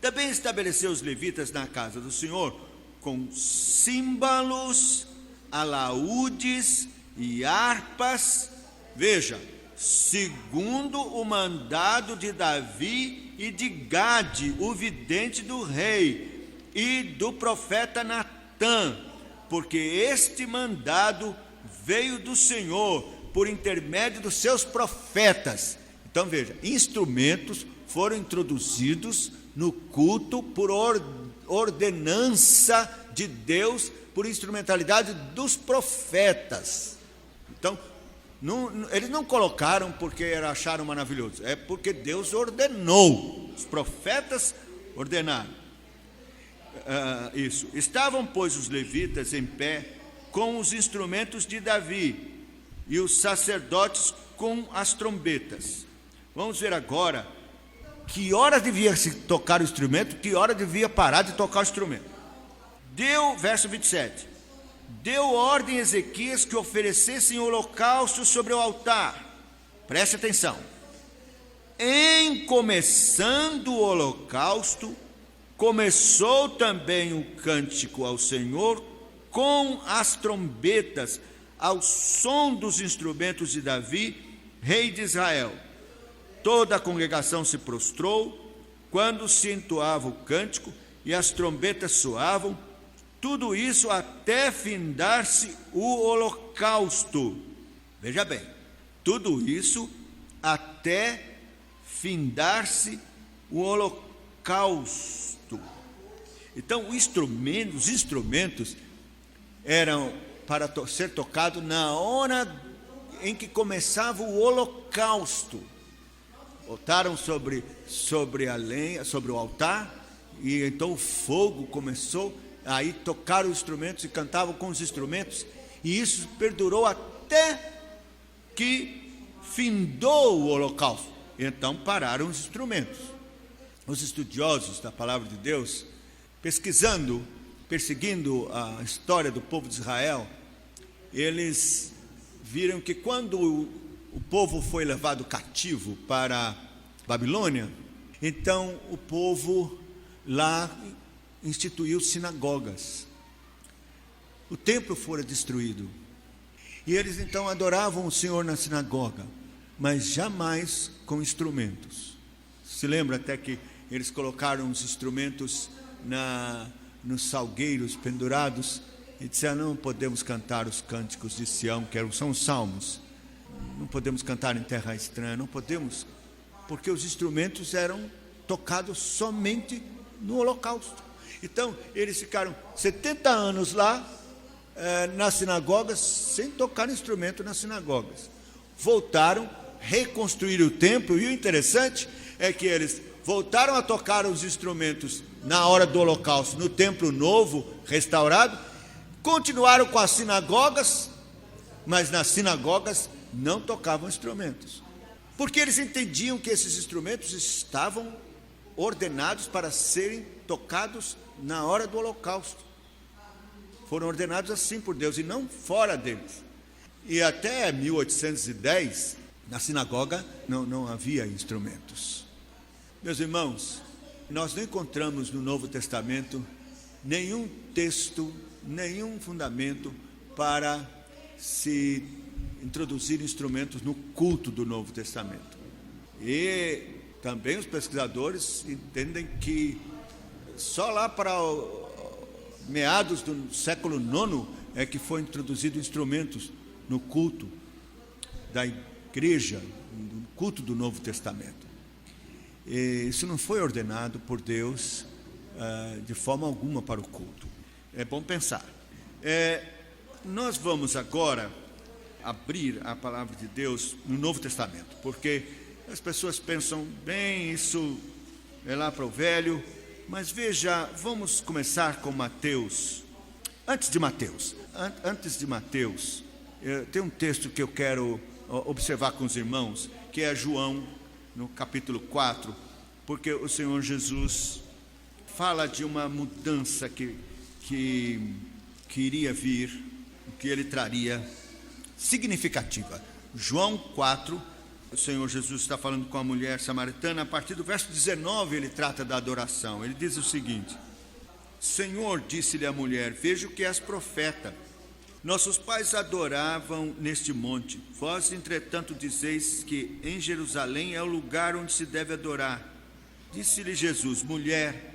S1: Também estabeleceu os levitas na casa do Senhor, com símbolos, alaúdes e harpas, Veja, segundo o mandado de Davi e de Gade, o vidente do rei, e do profeta Natã, porque este mandado veio do Senhor por intermédio dos seus profetas. Então veja, instrumentos foram introduzidos no culto por ordenança de Deus, por instrumentalidade dos profetas. Então, eles não colocaram porque acharam maravilhoso, é porque Deus ordenou, os profetas ordenaram isso. Estavam, pois, os levitas em pé com os instrumentos de Davi e os sacerdotes com as trombetas. Vamos ver agora que hora devia se tocar o instrumento, que hora devia parar de tocar o instrumento. Verso 27, deu ordem a Ezequias que oferecessem holocausto sobre o altar. Preste atenção. Em começando o holocausto, começou também o cântico ao Senhor com as trombetas, ao som dos instrumentos de Davi, rei de Israel. Toda a congregação se prostrou quando se entoava o cântico e as trombetas soavam, tudo isso até findar-se o holocausto. Veja bem, tudo isso até findar-se o holocausto. Então, os instrumentos eram para ser tocado na hora em que começava o holocausto. Botaram sobre a lenha, sobre o altar, e então o fogo começou. Aí tocaram os instrumentos e cantavam com os instrumentos, e isso perdurou até que findou o holocausto. Então pararam os instrumentos. Os estudiosos da palavra de Deus, perseguindo a história do povo de Israel, eles viram que quando o povo foi levado cativo para a Babilônia, então o povo lá instituiu sinagogas. O templo fora destruído. E eles então adoravam o Senhor na sinagoga, mas jamais com instrumentos. Se lembra até que eles colocaram os instrumentos nos salgueiros pendurados e disseram: não podemos cantar os cânticos de Sião, que são os salmos. Não podemos cantar em terra estranha, não podemos, porque os instrumentos eram tocados somente no holocausto. Então, eles ficaram 70 anos lá, nas sinagogas, sem tocar instrumento nas sinagogas. Voltaram, reconstruíram o templo, e o interessante é que eles voltaram a tocar os instrumentos na hora do holocausto, no templo novo, restaurado, continuaram com as sinagogas, mas nas sinagogas não tocavam instrumentos, porque eles entendiam que esses instrumentos estavam ordenados para serem tocados na hora do holocausto. Foram ordenados assim por Deus e não fora deles. E até 1810, na sinagoga não havia instrumentos. Meus irmãos, nós não encontramos no Novo Testamento nenhum texto, nenhum fundamento para se introduzir instrumentos no culto do Novo Testamento. E também os pesquisadores entendem que só lá para meados do século IX é que foi introduzido instrumentos no culto da igreja, no culto do Novo Testamento. E isso não foi ordenado por Deus de forma alguma para o culto. É bom pensar. Nós vamos agora abrir a palavra de Deus no Novo Testamento, porque as pessoas pensam, bem, isso é lá para o Velho, mas veja, vamos começar com Mateus. Antes de Mateus, tem um texto que eu quero observar com os irmãos, que é João, no capítulo 4, porque o Senhor Jesus fala de uma mudança que iria vir, que ele traria, significativa. João 4, o Senhor Jesus está falando com a mulher samaritana. A partir do verso 19 ele trata da adoração. Ele diz o seguinte: Senhor, disse-lhe a mulher, vejo que és profeta. nossos pais adoravam neste monte. Vós, entretanto, dizeis que em Jerusalém é o lugar onde se deve adorar. Disse-lhe Jesus: mulher,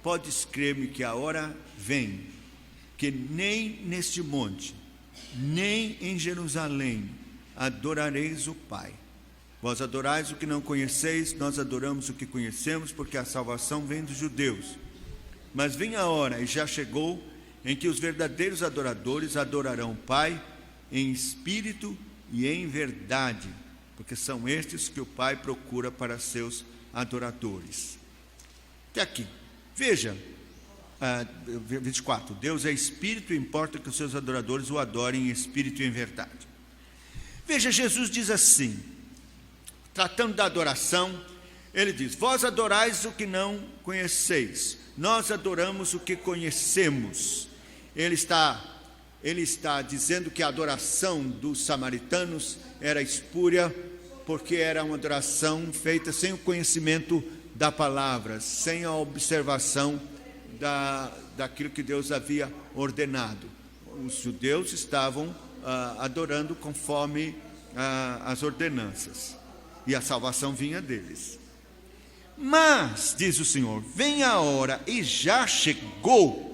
S1: podes crer-me que a hora vem, que nem neste monte, nem em Jerusalém adorareis o Pai. Vós adorais o que não conheceis, nós adoramos o que conhecemos, porque a salvação vem dos judeus. Mas vem a hora, e já chegou, em que os verdadeiros adoradores adorarão o Pai em espírito e em verdade, porque são estes que o Pai procura para seus adoradores. Até aqui. Veja, 24. Deus é espírito, importa que os seus adoradores o adorem em espírito e em verdade. Veja, Jesus diz assim, tratando da adoração, ele diz: vós adorais o que não conheceis, nós adoramos o que conhecemos. Ele está dizendo que a adoração dos samaritanos era espúria, porque era uma adoração feita sem o conhecimento da palavra, sem a observação daquilo que Deus havia ordenado. Os judeus estavam adorando conforme as ordenanças, e a salvação vinha deles. Mas, diz o Senhor, vem a hora, e já chegou,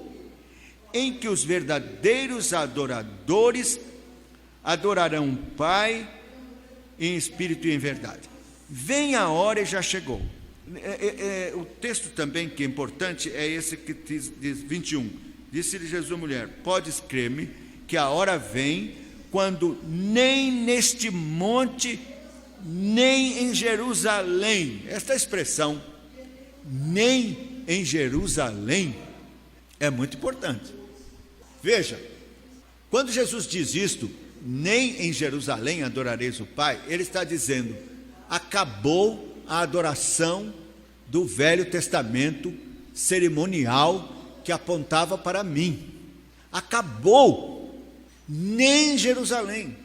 S1: em que os verdadeiros adoradores adorarão o Pai em espírito e em verdade. Vem a hora e já chegou. O texto também que é importante é esse que diz 21. Disse-lhe Jesus, mulher, podes crer-me que a hora vem, quando nem neste monte, nem em Jerusalém, esta expressão, nem em Jerusalém, é muito importante. Veja, quando Jesus diz isto, nem em Jerusalém adorareis o Pai, ele está dizendo, acabou a adoração do Velho Testamento cerimonial que apontava para mim. Acabou, nem em Jerusalém.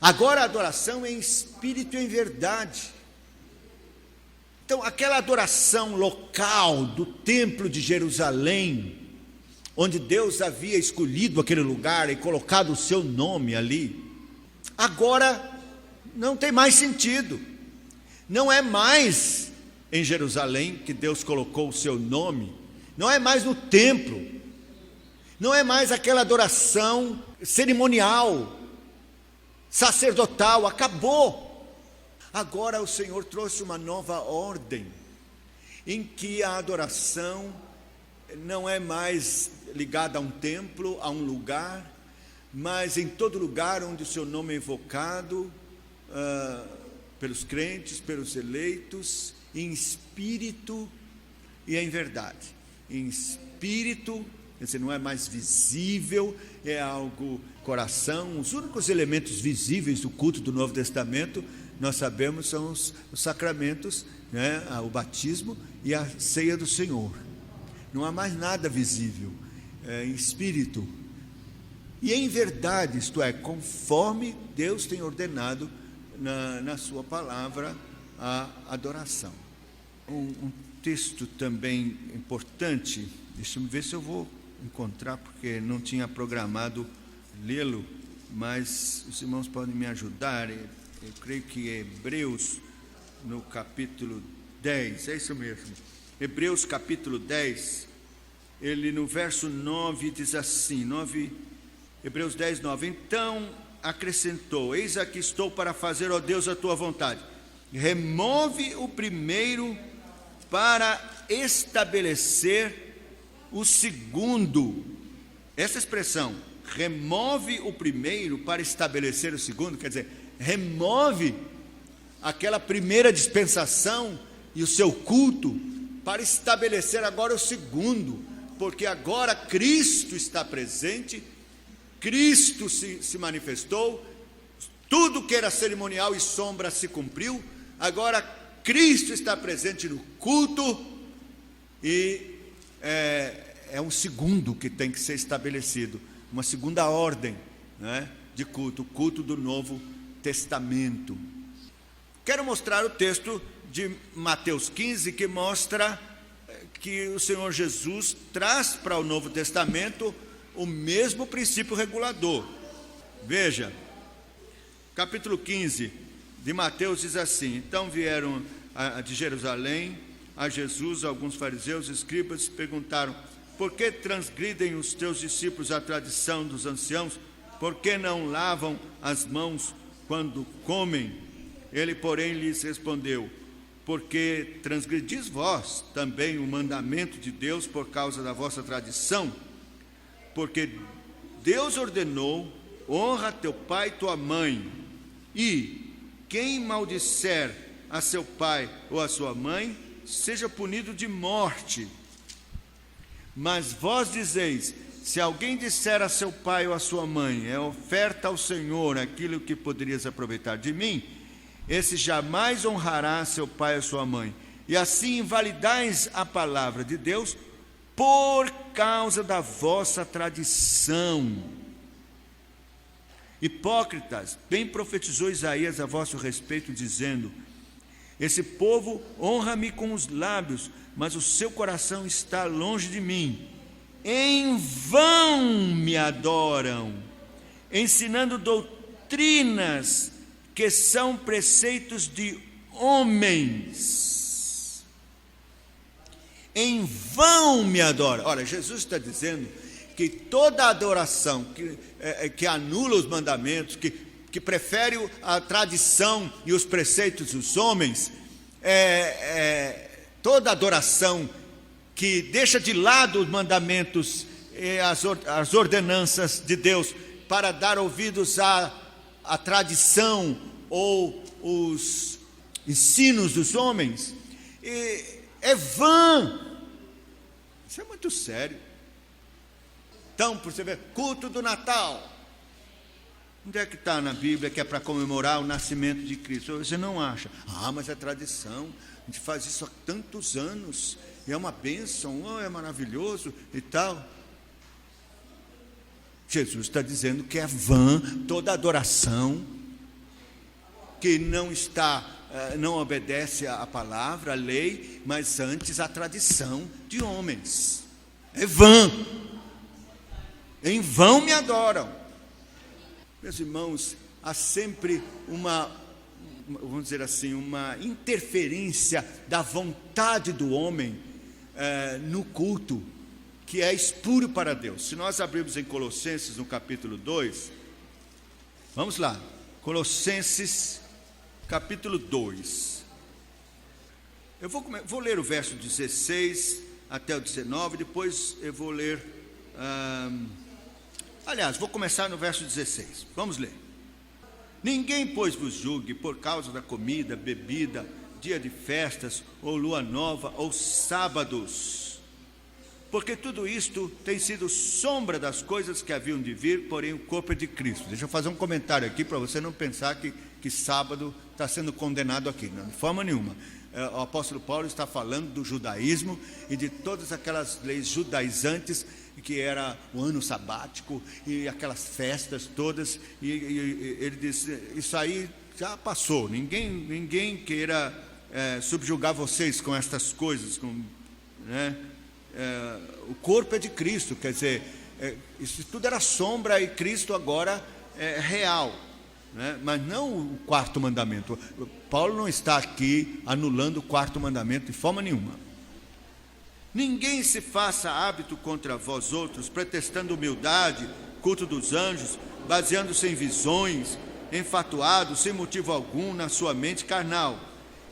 S1: Agora a adoração é em espírito e em verdade. Então, aquela adoração local do templo de Jerusalém, onde Deus havia escolhido aquele lugar e colocado o seu nome ali, agora não tem mais sentido. Não é mais em Jerusalém que Deus colocou o seu nome, não é mais no templo, não é mais aquela adoração cerimonial, sacerdotal, acabou. Agora o Senhor trouxe uma nova ordem, em que a adoração não é mais ligada a um templo, a um lugar, mas em todo lugar onde o seu nome é invocado, pelos crentes, pelos eleitos, em espírito e em verdade. Em espírito, quer dizer, não é mais visível, é algo coração. Os únicos elementos visíveis do culto do Novo Testamento, nós sabemos, são os sacramentos, né? O batismo e a ceia do Senhor. Não há mais nada visível, em espírito e em verdade, isto é, conforme Deus tem ordenado na sua palavra, a adoração. Um texto também importante, deixa eu ver se eu vou encontrar, porque não tinha programado lê-lo, mas os irmãos podem me ajudar. Eu creio que é Hebreus, no capítulo 10, é isso mesmo. Hebreus capítulo 10, ele no verso 9 diz assim, Hebreus 10, 9, então acrescentou, eis aqui estou para fazer, ó Deus, a tua vontade. Remove o primeiro para estabelecer o segundo. Essa expressão, remove o primeiro para estabelecer o segundo, quer dizer, remove aquela primeira dispensação e o seu culto para estabelecer agora o segundo, porque agora Cristo está presente, Cristo se manifestou, tudo que era cerimonial e sombra se cumpriu, agora Cristo está presente no culto e é um segundo que tem que ser estabelecido, uma segunda ordem, né, de culto, o culto do Novo Testamento. Quero mostrar o texto de Mateus 15, que mostra que o Senhor Jesus traz para o Novo Testamento o mesmo princípio regulador. Veja, capítulo 15 de Mateus diz assim: então vieram de Jerusalém a Jesus alguns fariseus e escribas, perguntaram: por que transgridem os teus discípulos a tradição dos anciãos? Por que não lavam as mãos quando comem? Ele, porém, lhes respondeu: porque transgredis vós também o mandamento de Deus por causa da vossa tradição? Porque Deus ordenou: honra teu pai e tua mãe, e quem maldisser a seu pai ou a sua mãe, seja punido de morte. Mas vós dizeis: se alguém disser a seu pai ou a sua mãe, é oferta ao Senhor aquilo que poderias aproveitar de mim, esse jamais honrará seu pai ou sua mãe. E assim invalidais a palavra de Deus por causa da vossa tradição. Hipócritas, bem profetizou Isaías a vosso respeito, dizendo: esse povo honra-me com os lábios, mas o seu coração está longe de mim. Em vão me adoram, ensinando doutrinas que são preceitos de homens. Em vão me adoram. Ora, Jesus está dizendo que toda adoração que anula os mandamentos, que prefere a tradição e os preceitos dos homens, toda adoração que deixa de lado os mandamentos e as ordenanças de Deus para dar ouvidos à tradição ou os ensinos dos homens, é vã. Isso é muito sério. Então, por você ver, culto do Natal. Onde é que está na Bíblia que é para comemorar o nascimento de Cristo? Você não acha? Mas é tradição, a gente faz isso há tantos anos, e é uma bênção, é maravilhoso e tal. Jesus está dizendo que é vã toda adoração que não obedece à palavra, à lei, mas antes à tradição de homens. É vã. Em vão me adoram. Meus irmãos, há sempre vamos dizer assim, uma interferência da vontade do homem no culto, que é espúrio para Deus. Se nós abrirmos em Colossenses, no capítulo 2, vamos lá, Colossenses, capítulo 2. Eu vou ler o verso 16 até o 19, depois eu vou ler... Aliás, vou começar no verso 16. Vamos ler. Ninguém, pois, vos julgue por causa da comida, bebida, dia de festas, ou lua nova, ou sábados, porque tudo isto tem sido sombra das coisas que haviam de vir, porém o corpo é de Cristo. Deixa eu fazer um comentário aqui para você não pensar que sábado está sendo condenado aqui, não, de forma nenhuma. O apóstolo Paulo está falando do judaísmo e de todas aquelas leis judaizantes, que era o ano sabático e aquelas festas todas, e ele diz: isso aí já passou, ninguém queira subjugar vocês com estas coisas, o corpo é de Cristo, quer dizer, isso tudo era sombra e Cristo agora é real, né? Mas não o quarto mandamento. Paulo não está aqui anulando o quarto mandamento de forma nenhuma. Ninguém se faça hábito contra vós outros, pretextando humildade, culto dos anjos, baseando-se em visões, enfatuado, sem motivo algum, na sua mente carnal,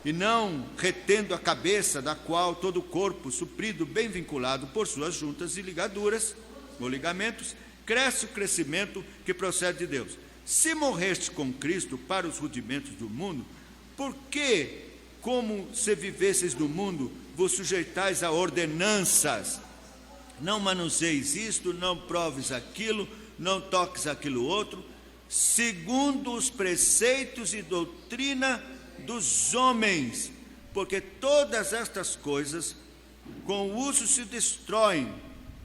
S1: e não retendo a cabeça, da qual todo o corpo, suprido, bem vinculado por suas juntas e ligaduras, ou ligamentos, cresce o crescimento que procede de Deus. Se morreste com Cristo para os rudimentos do mundo, por que, como se vivesseis no mundo, vos sujeitais a ordenanças? Não manuseis isto, não proves aquilo, não toques aquilo outro, segundo os preceitos e doutrina dos homens, porque todas estas coisas com o uso se destroem.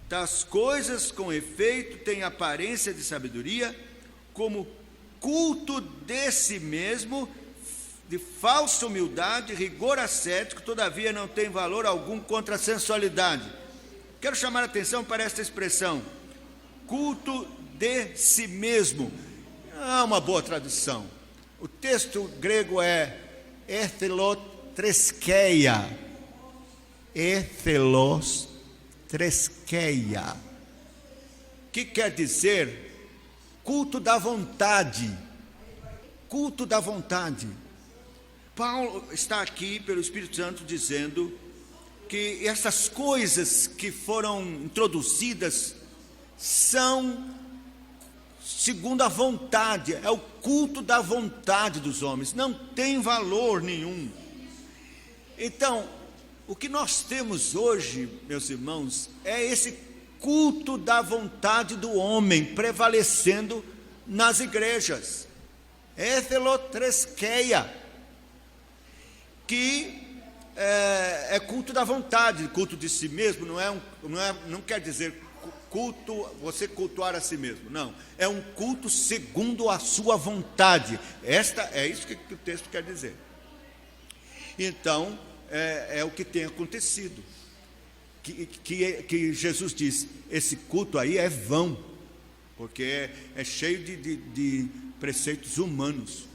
S1: Tais coisas com efeito têm aparência de sabedoria, como culto de si mesmo, de falsa humildade, rigor ascético, todavia não tem valor algum contra a sensualidade. Quero chamar a atenção para esta expressão, culto de si mesmo. É uma boa tradução. O texto grego é ethylotreskeia. Ethylotreskeia. Que quer dizer culto da vontade. Culto da vontade. Paulo está aqui pelo Espírito Santo dizendo que essas coisas que foram introduzidas são segundo a vontade, é o culto da vontade dos homens, não tem valor nenhum. Então, o que nós temos hoje, meus irmãos, é esse culto da vontade do homem prevalecendo nas igrejas. Ethylotreskeia, que é culto da vontade, culto de si mesmo, não quer dizer culto, você cultuar a si mesmo, não, é um culto segundo a sua vontade. É isso que o texto quer dizer. Então, é o que tem acontecido, que Jesus diz, esse culto aí é vão, porque é cheio de preceitos humanos,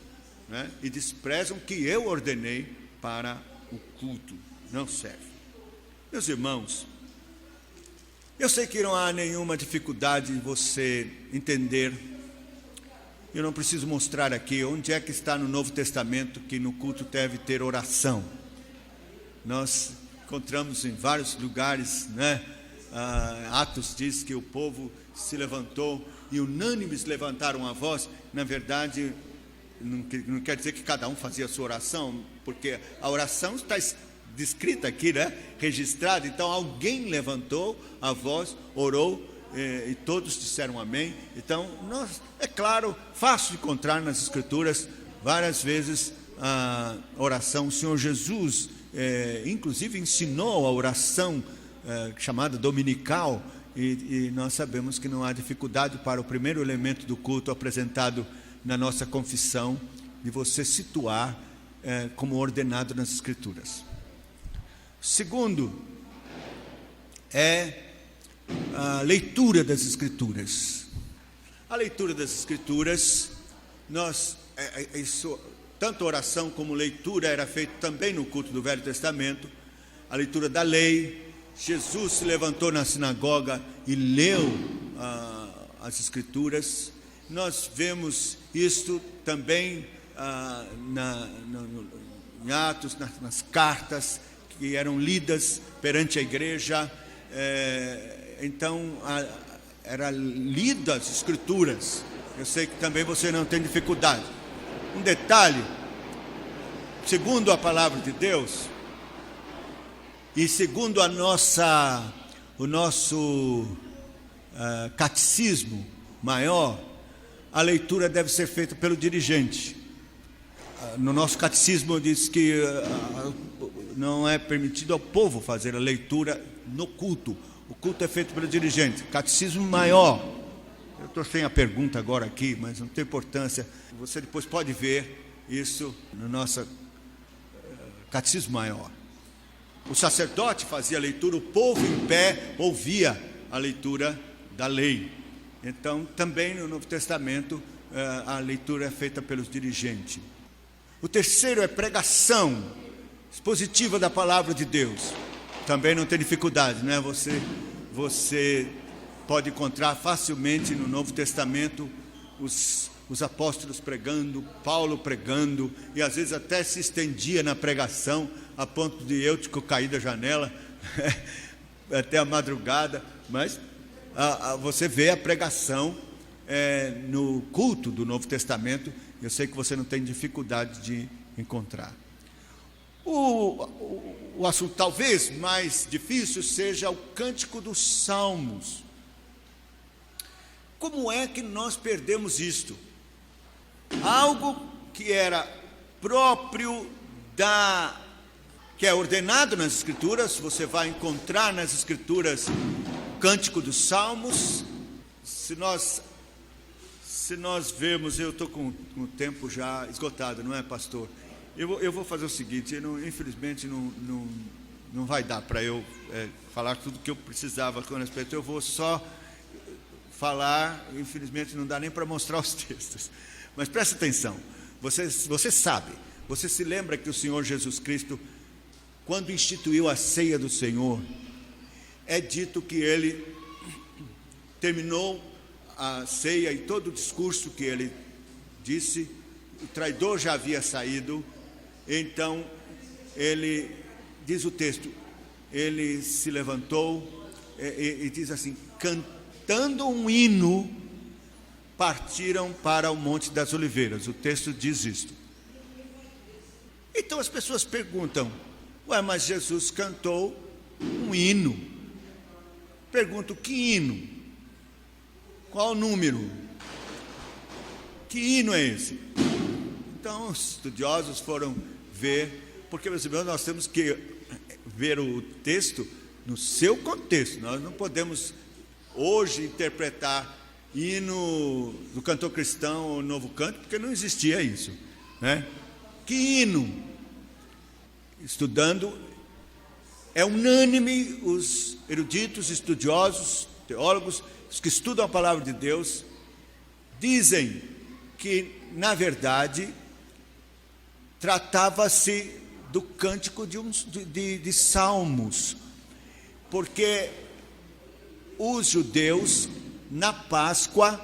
S1: né? E desprezam que eu ordenei para o culto, não serve. Meus irmãos, eu sei que não há nenhuma dificuldade em você entender, eu não preciso mostrar aqui onde é que está no Novo Testamento que no culto deve ter oração. Nós encontramos em vários lugares, né? Atos diz que o povo se levantou e unânimes levantaram a voz. Na verdade, não quer dizer que cada um fazia a sua oração, porque a oração está descrita aqui, né? Registrada. Então alguém levantou a voz, orou, e todos disseram amém. Então, é claro, fácil de encontrar nas Escrituras várias vezes a oração. O Senhor Jesus inclusive ensinou a oração chamada dominical, e nós sabemos que não há dificuldade para o primeiro elemento do culto apresentado na nossa confissão, de você situar como ordenado nas Escrituras. Segundo, é a leitura das Escrituras. A leitura das Escrituras, tanto oração como leitura era feito também no culto do Velho Testamento. A leitura da lei, Jesus se levantou na sinagoga e leu as Escrituras. Nós vemos isto também em Atos, nas cartas que eram lidas perante a igreja. Então, era lida as Escrituras. Eu sei que também você não tem dificuldade. Um detalhe, segundo a palavra de Deus, e segundo o nosso catecismo maior, a leitura deve ser feita pelo dirigente. No nosso catecismo diz que não é permitido ao povo fazer a leitura no culto. O culto é feito pelo dirigente. Catecismo maior. Eu estou sem a pergunta agora aqui, mas não tem importância. Você depois pode ver isso no nosso catecismo maior. O sacerdote fazia a leitura, o povo em pé ouvia a leitura da lei. Então, também no Novo Testamento, a leitura é feita pelos dirigentes. O terceiro é pregação expositiva da palavra de Deus. Também não tem dificuldade, né? Você pode encontrar facilmente no Novo Testamento os apóstolos pregando, Paulo pregando, e às vezes até se estendia na pregação, a ponto de Eutico cair da janela até a madrugada. Mas você vê a pregação no culto do Novo Testamento. Eu sei que você não tem dificuldade de encontrar. O assunto talvez mais difícil seja o Cântico dos Salmos. Como é que nós perdemos isto? Algo que era próprio que é ordenado nas Escrituras. Você vai encontrar nas Escrituras o Cântico dos Salmos. Se nós vemos, eu estou com o tempo já esgotado, não é, pastor? Eu vou fazer o seguinte, infelizmente não vai dar para eu falar tudo que eu precisava com respeito. Eu vou só falar, infelizmente não dá nem para mostrar os textos. Mas preste atenção, você sabe, você se lembra que o Senhor Jesus Cristo, quando instituiu a ceia do Senhor, é dito que ele terminou a ceia e todo o discurso que ele disse, o traidor já havia saído, então ele, diz o texto, ele se levantou e diz assim, cantando um hino, partiram para o Monte das Oliveiras. O texto diz isto. Então as pessoas perguntam, mas Jesus cantou um hino. Pergunto, que hino? Qual o número? Que hino é esse? Então os estudiosos foram ver, porque, meus irmãos, nós temos que ver o texto no seu contexto. Nós não podemos hoje interpretar hino do cantor cristão ou novo canto, porque não existia isso, né? Que hino? Estudando, é unânime os eruditos, estudiosos, teólogos, os que estudam a palavra de Deus, dizem que, na verdade, tratava-se do cântico de salmos, porque os judeus, na Páscoa,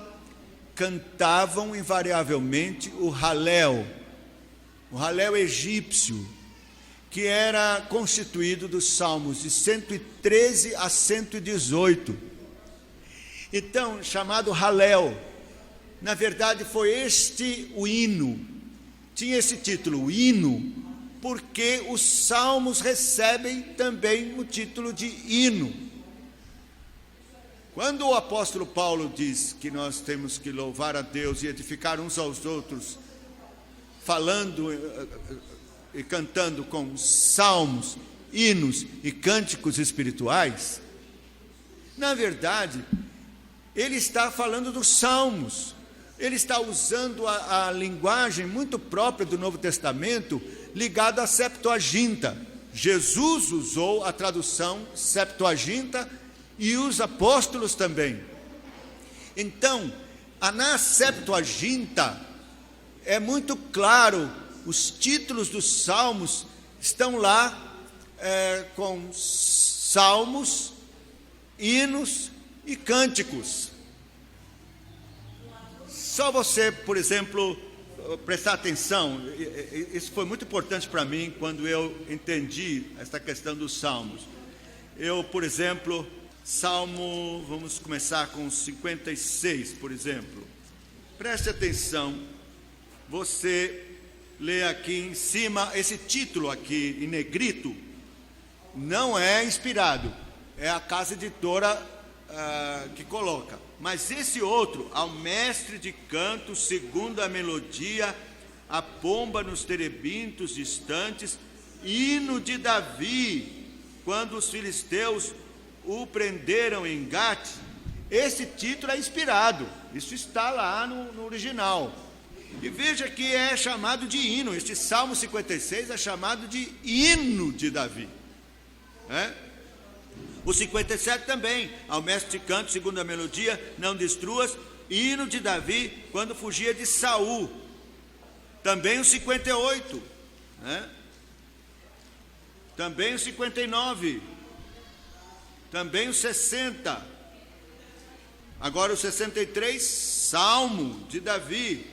S1: cantavam invariavelmente o Halel egípcio, que era constituído dos salmos de 113 a 118. Então, chamado Halel, na verdade foi este o hino, tinha esse título, o hino, porque os salmos recebem também o título de hino. Quando o apóstolo Paulo diz que nós temos que louvar a Deus e edificar uns aos outros, falando e cantando com salmos, hinos e cânticos espirituais, na verdade, ele está falando dos salmos, ele está usando a linguagem muito própria do Novo Testamento, ligada à Septuaginta. Jesus usou a tradução Septuaginta e os apóstolos também. Então, na Septuaginta, é muito claro, os títulos dos salmos estão lá com salmos, hinos e cânticos. Só você, por exemplo, prestar atenção, isso foi muito importante para mim quando eu entendi essa questão dos salmos. Eu, por exemplo, Salmo, vamos começar com 56, por exemplo. Preste atenção, você lê aqui em cima, esse título aqui em negrito, não é inspirado, é a casa editora que coloca. Mas esse outro, ao mestre de canto, segundo a melodia, a pomba nos terebintos distantes, hino de Davi, quando os filisteus o prenderam em Gate, esse título é inspirado, isso está lá no original. E veja que é chamado de hino, este Salmo 56 é chamado de hino de Davi, né? O 57 também, ao mestre de canto, segundo a melodia, não destruas, hino de Davi, quando fugia de Saul. Também o 58, né? Também o 59, também o 60, agora o 63, Salmo de Davi.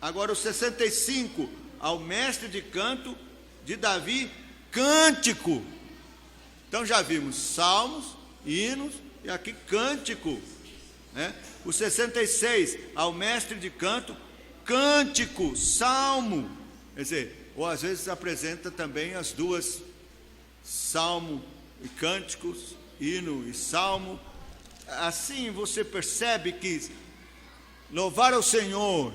S1: Agora o 65, ao mestre de canto de Davi, cântico. Então já vimos salmos, hinos e aqui cântico, né? O 66, ao mestre de canto, cântico, salmo. Quer dizer, ou às vezes apresenta também as duas, salmo e cânticos, hino e salmo. Assim você percebe que louvar ao Senhor,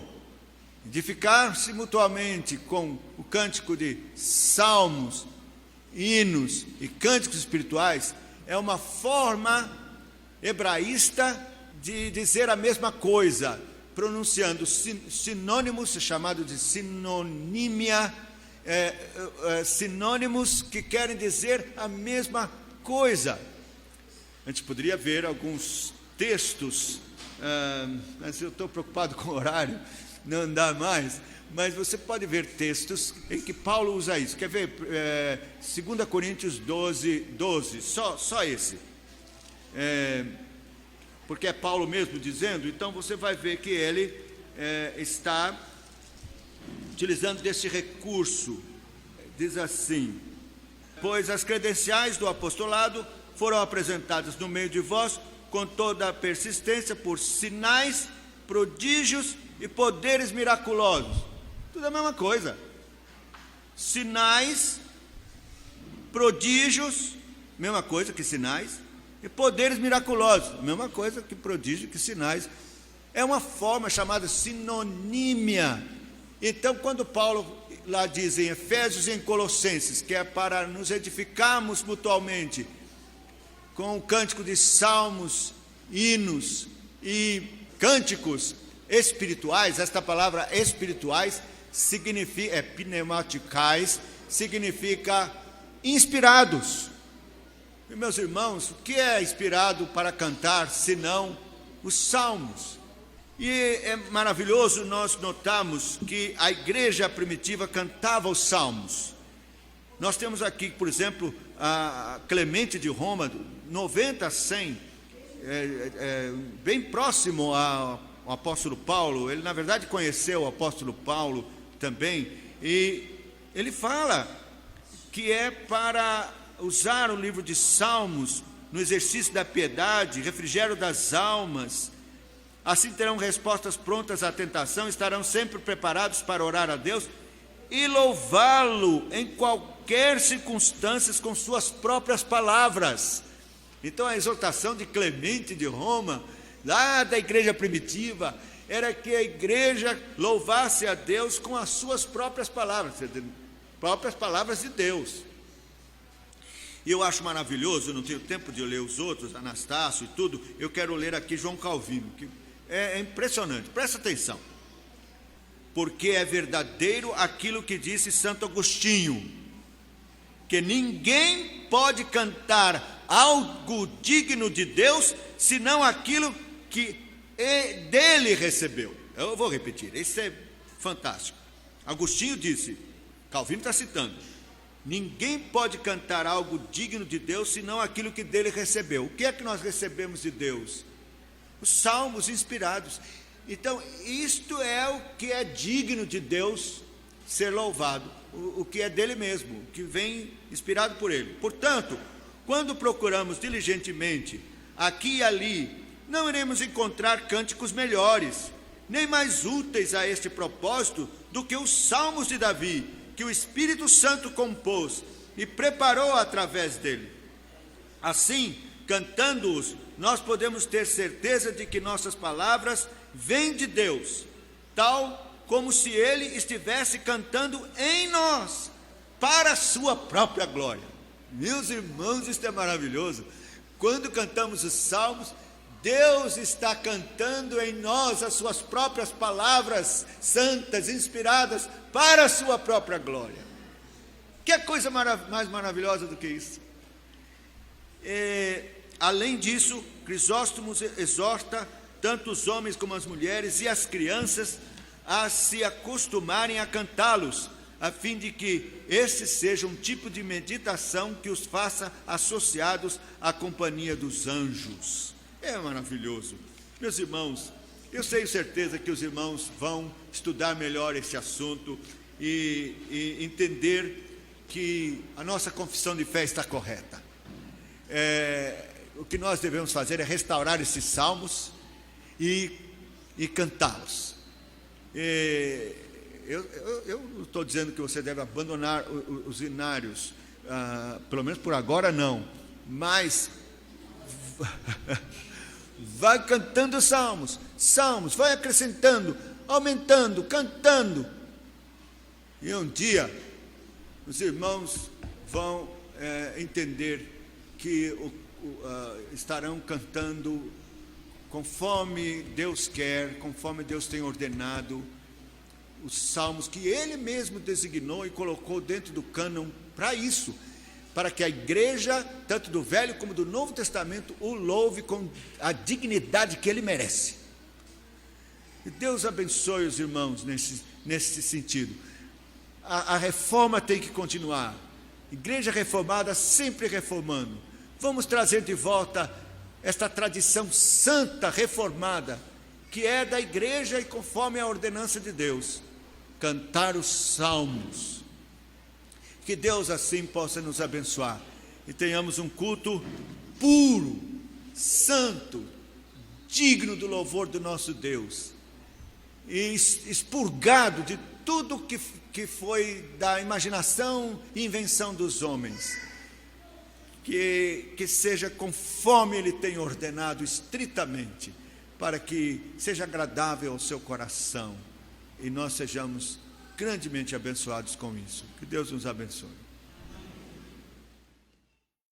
S1: edificar-se mutuamente com o cântico de salmos, hinos e cânticos espirituais é uma forma hebraísta de dizer a mesma coisa, pronunciando sinônimos, chamado de sinonímia, sinônimos que querem dizer a mesma coisa. A gente poderia ver alguns textos, mas eu estou preocupado com o horário, não dá mais, mas você pode ver textos em que Paulo usa isso. Quer ver? 2 Coríntios 12, só esse. Porque é Paulo mesmo dizendo, então você vai ver que ele está utilizando desse recurso. Diz assim: pois as credenciais do apostolado foram apresentadas no meio de vós com toda a persistência por sinais, prodígios e poderes miraculosos. Tudo a mesma coisa. Sinais, prodígios, mesma coisa que sinais, e poderes miraculosos, mesma coisa que prodígio, que sinais. É uma forma chamada sinonímia. Então, quando Paulo lá diz em Efésios e em Colossenses, que é para nos edificarmos mutualmente, com o cântico de salmos, hinos e cânticos espirituais, esta palavra espirituais significa, pneumaticais, significa inspirados. E, meus irmãos, o que é inspirado para cantar, senão os salmos? E é maravilhoso nós notarmos que a igreja primitiva cantava os salmos. Nós temos aqui, por exemplo, a Clemente de Roma, 90 a 100, bem próximo ao apóstolo Paulo. Ele, na verdade, conheceu o apóstolo Paulo também, e ele fala que é para usar o livro de Salmos no exercício da piedade, refrigério das almas. Assim terão respostas prontas à tentação, estarão sempre preparados para orar a Deus e louvá-lo em qualquer circunstância com suas próprias palavras. Então a exortação de Clemente de Roma, lá da igreja primitiva, era que a igreja louvasse a Deus com as suas próprias palavras de Deus. E eu acho maravilhoso, não tenho tempo de ler os outros, Anastácio e tudo, eu quero ler aqui João Calvino, que é impressionante, presta atenção. Porque é verdadeiro aquilo que disse Santo Agostinho, que ninguém pode cantar algo digno de Deus, senão aquilo que dele recebeu. Eu vou repetir, isso é fantástico. Agostinho disse, Calvino está citando, ninguém pode cantar algo digno de Deus, senão aquilo que dele recebeu. O que é que nós recebemos de Deus? Os salmos inspirados. Então, isto é o que é digno de Deus ser louvado, o que é dele mesmo, o que vem inspirado por ele. Portanto, quando procuramos diligentemente aqui e ali, não iremos encontrar cânticos melhores, nem mais úteis a este propósito do que os salmos de Davi, que o Espírito Santo compôs e preparou através dele. Assim, cantando-os, nós podemos ter certeza de que nossas palavras vêm de Deus, tal como se Ele estivesse cantando em nós, para a sua própria glória. Meus irmãos, isto é maravilhoso. Quando cantamos os salmos, Deus está cantando em nós as suas próprias palavras santas, inspiradas, para a sua própria glória. Que coisa mais maravilhosa do que isso? Além disso, Crisóstomo exorta tanto os homens como as mulheres e as crianças a se acostumarem a cantá-los, a fim de que esse seja um tipo de meditação que os faça associados à companhia dos anjos. É maravilhoso. Meus irmãos, eu tenho certeza que os irmãos vão estudar melhor esse assunto e entender que a nossa confissão de fé está correta. O que nós devemos fazer é restaurar esses salmos e cantá-los. Eu não estou dizendo que você deve abandonar os hinários, pelo menos por agora não, mas vai cantando salmos, vai acrescentando, aumentando, cantando, e um dia os irmãos vão entender que estarão cantando conforme Deus quer, conforme Deus tem ordenado, os salmos que Ele mesmo designou e colocou dentro do cânon para isso, para que a igreja, tanto do Velho como do Novo Testamento, o louve com a dignidade que ele merece. E Deus abençoe os irmãos nesse sentido. A reforma tem que continuar. Igreja reformada sempre reformando. Vamos trazer de volta esta tradição santa reformada, que é da igreja e conforme a ordenança de Deus. Cantar os salmos. Que Deus assim possa nos abençoar e tenhamos um culto puro, santo, digno do louvor do nosso Deus e expurgado de tudo que foi da imaginação e invenção dos homens. Que seja conforme Ele tem ordenado estritamente, para que seja agradável ao seu coração e nós sejamos grandemente abençoados com isso. Que Deus nos abençoe.